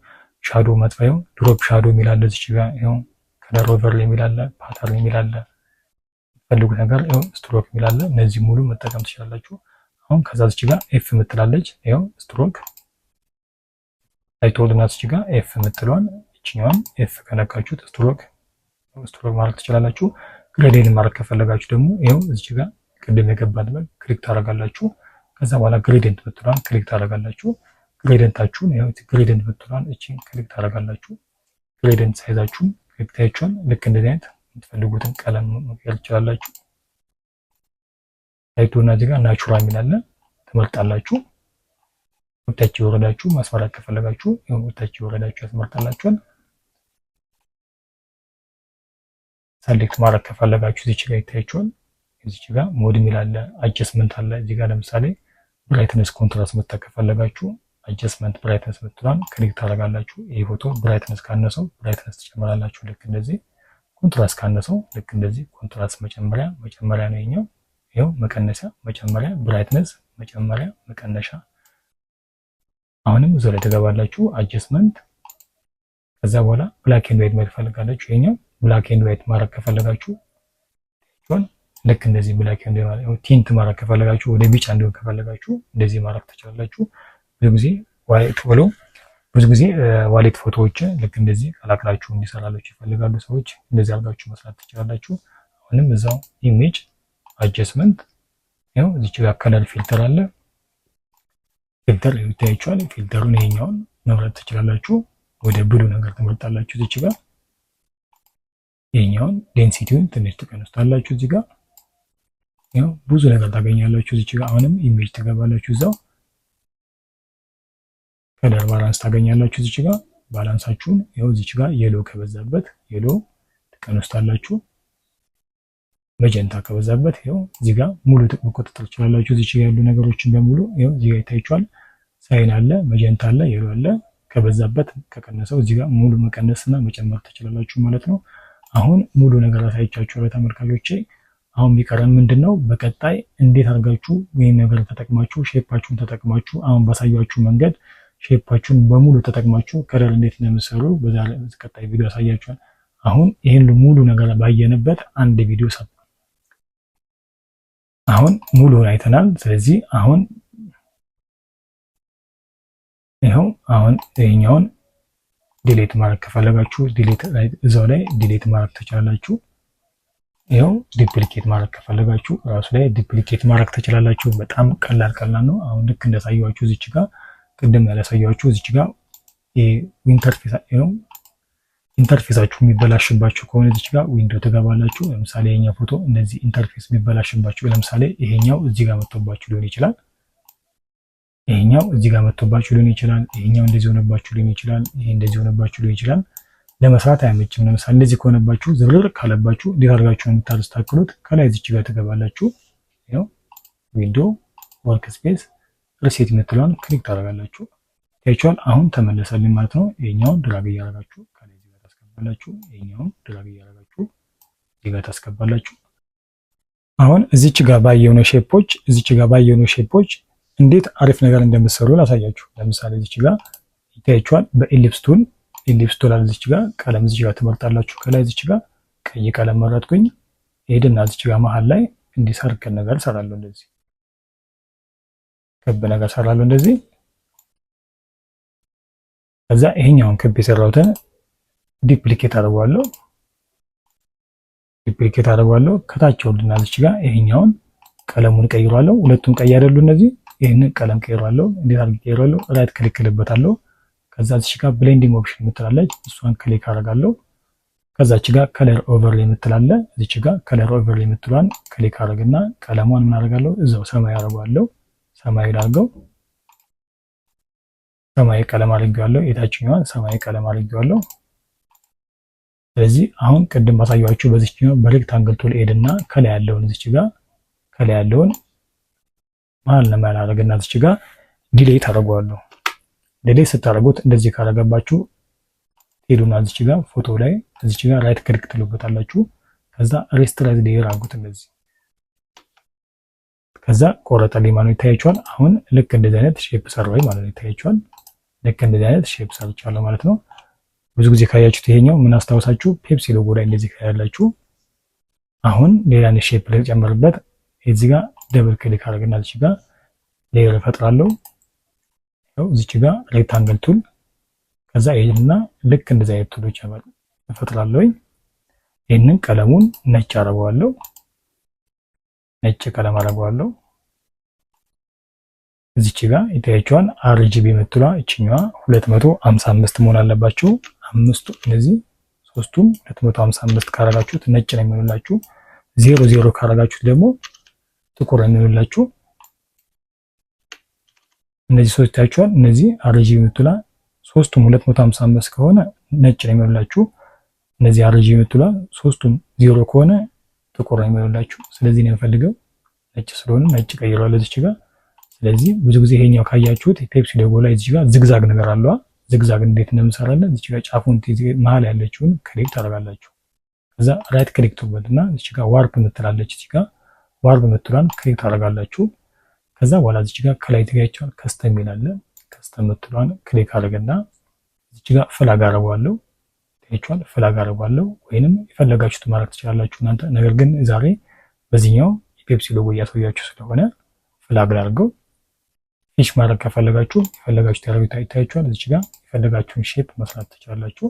[SPEAKER 1] ሻዶ መጥፋው ድሮፕ ሻዶ የሚል አለ እዚህ ጋር ይሄው ከለር ኦቨርሌይ የሚል አለ ፓተርን የሚል አለ ፈልጉት ነገር ይሄው ስትሮክ የሚል አለ። እነዚህ ሙሉ መጠቀም ትችላላችሁ። አሁን ከዛ እዚህ ጋር ኤፍ የምትላለች ይሄው ስትሮክ አይቶልና እዚህ ጋር ኤፍ የምትለዋን እቺኛዋን ኤፍ ከነካችሁት ስትሮክ ማድረግ ትችላላችሁ። ግሬዲየንት ማድረግ ከፈለጋችሁ ደግሞ ይሄው እዚህ ጋር ቅድም የገባበት ክሊክ ታደርጋላችሁ። ከዛ በኋላ ግሬዲየንት የምትለዋን ክሊክ ታደርጋላችሁ። ግሬዲየንታችሁን ያው ግሬዲየንት ብትሏን እቺን ክሊክ ታደርጋላችሁ። ግሬዲየንት ሳይዛችሁን ክሊክ ታያችኋል። ልክ እንደዚህ አይነት የምትፈልጉትን ቀለም መቀየር ትችላላችሁ። ታይቶና እዚህ ጋር ናቹራል የሚላለ ትመርጣላችሁ። ወጣችሁ ወረዳችሁ ማስመረጥ ከፈለጋችሁ ያው ወጣችሁ ወረዳችሁ ያስመርጣላችኋል። ሰሌክት ማድረግ ከፈለጋችሁ እዚህ ጋር ይታያችኋል። እዚህ ጋር ሞድ የሚላለ አጀስትመንት አለ። እዚህ ጋር ለምሳሌ ብራይትነስ ኮንትራስት መጠቀም ከፈለጋችሁ አጀስትመንት ብራይትነስ ብትሏን ክሊክ ታደርጋላችሁ። ይሄ ፎቶ ብራይትነስ ካነሰው ብራይትነስ ትጨምራላችሁ። ልክ እንደዚህ ኮንትራስት ካነሰው ልክ እንደዚህ ኮንትራስት መጨመሪያ ነው ይሄኛው። ይሄው መቀነሻ መጨመሪያ ብራይትነስ መጨመሪያ መቀነሻ። አሁንም እዛው ላይ ተገባላችሁ አጀስትመንት። ከዛ በኋላ ብላክ ኤንድ ዋይት ማድረግ ፈልጋላችሁ። ይሄኛው ብላክ ኤንድ ዋይት ማድረግ ከፈለጋችሁ ልክ እንደዚህ ብላክ ኤንድ ዋይት ቲንት ማድረግ ከፈለጋችሁ ወደ ቢጫ እንዲሆን ከፈለጋችሁ እንደዚህ ማድረግ ትችላላችሁ። ብዙ ጊዜ ዋሌት ፎቶዎችን ልክ እንደዚህ ቀላቅላችሁ እንዲሰራላችሁ ይፈልጋሉ ሰዎች። እንደዚህ አድርጋችሁ መስራት ትችላላችሁ። አሁንም እዛው ኢሜጅ አጀስትመንት ያው እዚህ ጋር ከለር ፊልተር አለ። ፊልተር ይታያችኋል። ፊልተሩን ይሄኛውን መምረጥ ትችላላችሁ። ወደ ብሉ ነገር ትመርጣላችሁ። እዚህ ጋር ይሄኛውን ዴንሲቲውን ትንሽ ትቀንሱታላችሁ። እዚህ ጋር ያው ብዙ ነገር ታገኛላችሁ። እዚህ ጋር አሁንም ኢሜጅ ትገባላችሁ። እዛው ከለር ባላንስ ታገኛላችሁ። እዚህ ጋር ባላንሳችሁን ያው እዚህ ጋር የሎ ከበዛበት የሎ ትቀንሱታላችሁ። መጀንታ ከበዛበት ያው እዚህ ጋር ሙሉ ጥቅም ቁጥጥር ትችላላችሁ። እዚህ ጋር ያሉ ነገሮችን በሙሉ ያው እዚህ ጋር ይታያችኋል። ሳይን አለ፣ መጀንታ አለ፣ የሎ አለ። ከበዛበት ከቀነሰው እዚህ ጋር ሙሉ መቀነስና መጨመር ትችላላችሁ ማለት ነው። አሁን ሙሉ ነገር አሳይቻችሁ ለተመልካቾቼ። አሁን የሚቀረን ምንድነው? በቀጣይ እንዴት አድርጋችሁ ይህን ነገር ተጠቅማችሁ ሼፓችሁን ተጠቅማችሁ አሁን ባሳያችሁ መንገድ ሼፓችሁን በሙሉ ተጠቅማችሁ ከለር እንዴት እንደምትሰሩ በቀጣይ ቪዲዮ አሳያችኋል። አሁን ይህን ሙሉ ነገር ባየንበት አንድ ቪዲዮ ሰጥ አሁን ሙሉውን አይተናል። ስለዚህ አሁን ይኸው አሁን ይሄኛውን ዲሌት ማድረግ ከፈለጋችሁ ዲሌት እዛው ላይ ዲሌት ማድረግ ትችላላችሁ። ይኸው ዲፕሊኬት ማድረግ ከፈለጋችሁ ራሱ ላይ ዲፕሊኬት ማድረግ ትችላላችሁ። በጣም ቀላል ነው። አሁን ልክ እንዳሳያችሁ እዚች ጋር ቅድም ያላሳያችሁ እዚች ጋር ኢንተርፌሳችሁ የሚበላሽባችሁ ከሆነ እዚች ጋር ዊንዶው ትገባላችሁ። ለምሳሌ የኛ ፎቶ እንደዚህ ኢንተርፌስ የሚበላሽባችሁ ለምሳሌ ይሄኛው እዚህ ጋር መጥቶባችሁ ሊሆን ይችላል። ይሄኛው እዚህ ጋር መጥቶባችሁ ሊሆን ይችላል። ይሄኛው እንደዚህ ሆነባችሁ ሊሆን ይችላል። ይሄ እንደዚህ ሆነባችሁ ሊሆን ይችላል። ለመስራት አይመችም። ለምሳሌ እንደዚህ ከሆነባችሁ ዝብርር ካለባችሁ እንዴት አድርጋችሁ የምታስተካክሉት? ከላይ እዚች ጋር ትገባላችሁ። ይሄው ዊንዶው ወርክ ስፔስ ሪሴት የምትለውን ክሊክ ታደርጋላችሁ። ታያችኋል። አሁን ተመለሰልኝ ማለት ነው። ይሄኛውን ድራግ እያደረጋችሁ ከላይ እዚህ ጋር ታስገባላችሁ። ይሄኛውን ድራግ እያደረጋችሁ እዚህ ጋር ታስገባላችሁ። አሁን እዚች ጋር ባየነው ሼፖች እንዴት አሪፍ ነገር እንደምትሰሩ ላሳያችሁ። ለምሳሌ እዚች ጋር ይታያችኋል። በኢሊፕስ ቱል አለ እዚች ጋር ቀለም እዚች ጋር ትመርጣላችሁ። ከላይ እዚች ጋር ቀይ ቀለም መረጥኩኝ። ሄድና እዚች ጋር መሃል ላይ እንዲህ ሰርክል ነገር ሰራለሁ። እንደዚህ ክብ ነገር ሰራለሁ እንደዚህ። ከዛ ይሄኛውን ክብ የሰራሁትን ዲፕሊኬት አደርገዋለሁ። ከታች ወርድና እዚች ጋር ይሄኛውን ቀለሙን ቀይሯለሁ። ሁለቱም ቀይ አይደሉ እነዚህ። ይሄንን ቀለም ቀይሯለሁ። እንዴት አድርጌ ቀይሯለሁ? ራይት ክሊክ ልበታለሁ። ከዛ እዚች ጋር ብሌንዲንግ ኦፕሽን የምትላለች እሷን ክሊክ አደርጋለሁ። ከዛች ጋር ከለር ኦቨርሌይ የምትላለ እዚች ጋር ከለር ኦቨርሌይ የምትሏን ክሊክ አደርግና ቀለሟን ምን አደርጋለሁ? እዛው ሰማያዊ አደርገዋለሁ። ሰማያዊ ላድርገው። ሰማያዊ ቀለም አድርጌዋለሁ። የታችኛዋን ሰማያዊ ቀለም አድርጌዋለሁ። ስለዚህ አሁን ቅድም ባሳያችሁ በዚህኛው በሬክታንግል ቱል ሄድና ከላይ ያለውን እዚች ጋር ከላይ ያለውን መሀል ለመሀል አደርግና እዚች ጋር ዲሌት አደርገዋለሁ። ዲሌት ስታደርጉት እንደዚህ ካደረገባችሁ ሄዱና እዚች ጋር ፎቶ ላይ እዚች ጋር ራይት ክሊክ ትሉበታላችሁ። ከዛ ሬስትራይዝ ሌየር አድርጉት እንደዚህ። ከዛ ቆረጠልኝ ማለት ይታያችኋል። አሁን ልክ እንደዚህ አይነት ሼፕ ሰራሁኝ ማለት ነው። ይታያችኋል። ልክ እንደዚህ አይነት ሼፕ ሰርቻለሁ ማለት ነው። ብዙ ጊዜ ካያችሁት ይሄኛው ምን አስታውሳችሁ ፔፕሲ ሎጎ ላይ እንደዚህ ካያላችሁ አሁን ሌላ ሼፕ ልጨምርበት። እዚህ ጋር ደብል ክሊክ አድርግና እዚህ ጋር ሌየር እፈጥራለሁ። ያው እዚህ ጋር ሬክታንግል ቱል ከዛ ይሄንና ልክ እንደዚህ አይነት ቱሎች እፈጥራለሁ። ይሄንን ቀለሙን ነጭ አደርገዋለሁ። ነጭ ቀለም አደርገዋለሁ። እዚች ጋር ይታያችኋል። አርጂቢ የምትሏ እችኛዋ 255 መሆን አለባችሁ። አምስቱ እነዚህ ሶስቱም 255 ካረጋችሁት ነጭ ነው የሚሆንላችሁ። 00 ካረጋችሁት ደግሞ ጥቁር ነው የሚሆንላችሁ። እነዚህ ሶስት ታያችኋል። እነዚህ አርጂቢ የምትሏ ሶስቱም 255 ከሆነ ነጭ ነው የሚሆንላችሁ። እነዚህ አርጂቢ የምትሏ ሶስቱም 0 ከሆነ ጥቁር ነው የሚሆንላችሁ። ስለዚህ ነው የምፈልገው ነጭ ስለሆነ ነጭ ቀይሯል እዚች ጋር። ስለዚህ ብዙ ጊዜ ይሄኛው ካያችሁት ፔፕሲ ሎጎ ላይ እዚህ ጋር ዝግዛግ ነገር አለዋ። ዝግዛግ እንዴት እንደምሰራለን እዚህ ጋር ጫፉን መሀል ያለችውን ክሊክ ታደርጋላችሁ። ከዛ ራይት ክሊክ ትሉበትና እዚህ ጋር ዋርፕ የምትላለች እዚህ ጋር ዋርፕ የምትሏን ክሊክ ታደርጋላችሁ። ከዛ በኋላ እዚህ ጋር ከላይ ትጋያችኋል ከስተም ይላል። ከስተም የምትሏን ክሊክ አድርግና እዚህ ጋር ፍላግ አደርገዋለሁ። ታያችኋል። ፍላግ አደርገዋለሁ ወይንም የፈለጋችሁት ማድረግ ትችላላችሁ እናንተ። ነገር ግን ዛሬ በዚህኛው የፔፕሲ ሎጎ እያሳያችሁ ስለሆነ ፍላግ አድርገው ፊሽ ማድረግ ከፈለጋችሁ የፈለጋችሁት ያለው ይታያችኋል። እዚህ ጋር የፈለጋችሁን ሼፕ መስራት ትችላላችሁ።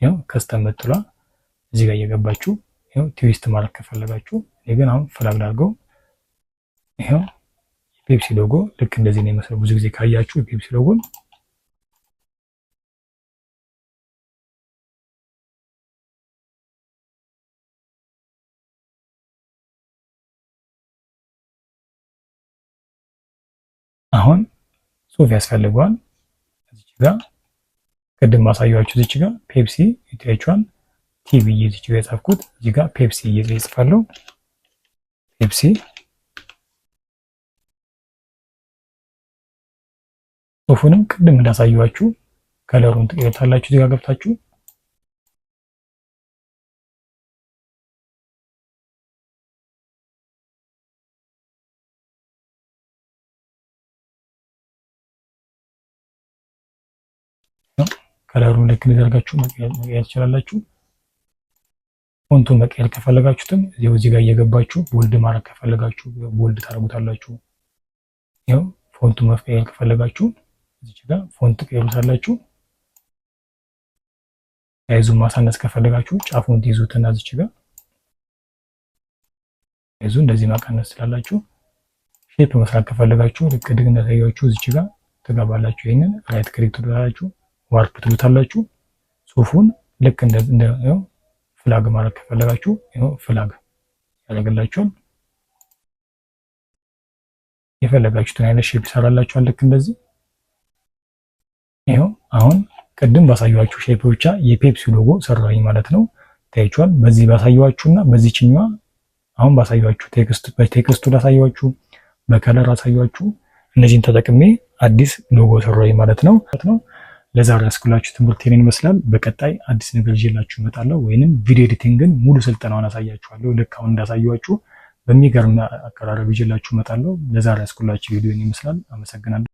[SPEAKER 1] ይሄው ከስተም የምትሏ እዚህ ጋር እየገባችሁ ይሄው ትዊስት ማድረግ ከፈለጋችሁ እኔ ግን አሁን ፍላግ አድርገው ይሄው የፔፕሲ ሎጎ ልክ እንደዚህ ነው የሚመስለው። ብዙ ጊዜ ካያችሁ የፔፕሲ ሎጎን አሁን ጽሁፍ ያስፈልገዋል። እዚህ ጋር ቅድም ማሳያችሁ እዚህ ጋር ፔፕሲ ይታያችኋል። ቲቪ እዚህ ጋር የጻፍኩት እዚህ ጋር ፔፕሲ እየጻፋለሁ። ፔፕሲ ጽሁፉንም ቅድም እንዳሳያችሁ ከለሩን ትቀይሩታላችሁ። እዚህ ጋር ገብታችሁ ከለሩን ልክ እንደደረጋችሁ መቀየር ትችላላችሁ። ፎንቱን መቀየር ከፈለጋችሁትም እዚህ ጋር እየገባችሁ ቦልድ ማድረግ ከፈለጋችሁ ቦልድ ታደርጉታላችሁ። ያው ፎንቱ መቀየር ከፈለጋችሁ እዚህ ጋር ፎንት ትቀይሩታላችሁ። ሳይዙን ማሳነስ ከፈለጋችሁ ጫፉን ትይዙትና እዚህ ጋር ሳይዙን እንደዚህ ማቀነስ ትችላላችሁ። ሼፕ መስራት ከፈለጋችሁ ልክ ድግ እንደታያችሁ እዚህ ጋር ትገባላችሁ። ይሄንን ራይት ክሊክ ትሉታላችሁ፣ ዋርፕ ትሉታላችሁ። ጽሁፉን ልክ እንደ ፍላግ ማድረግ ከፈለጋችሁ ፍላግ ያደርግላችኋል። የፈለጋችሁትን አይነት ሼፕ ይሰራላችኋል። ልክ እንደዚህ ይሄው አሁን ቅድም ባሳየኋችሁ ሼፕ ብቻ የፔፕሲ ሎጎ ሰራኝ ማለት ነው። ታያችኋል። በዚህ ባሳየኋችሁና በዚህኛዋ አሁን ባሳየኋችሁ በቴክስቱ ላሳየኋችሁ በከለር አሳየኋችሁ። እነዚህን ተጠቅሜ አዲስ ሎጎ ሰራኝ ማለት ነው። ለዛሬ ያስኩላችሁ ትምህርት ይሄን ይመስላል። በቀጣይ አዲስ ነገር ይዤላችሁ እመጣለሁ፣ ወይንም ቪዲዮ ኤዲቲንግን ሙሉ ስልጠናውን አሳያችኋለሁ። ልክ አሁን እንዳሳየኋችሁ በሚገርም አቀራረብ ይዤላችሁ እመጣለሁ። ለዛሬ ያስኩላችሁ ቪዲዮ ይሄን ይመስላል። አመሰግናለሁ።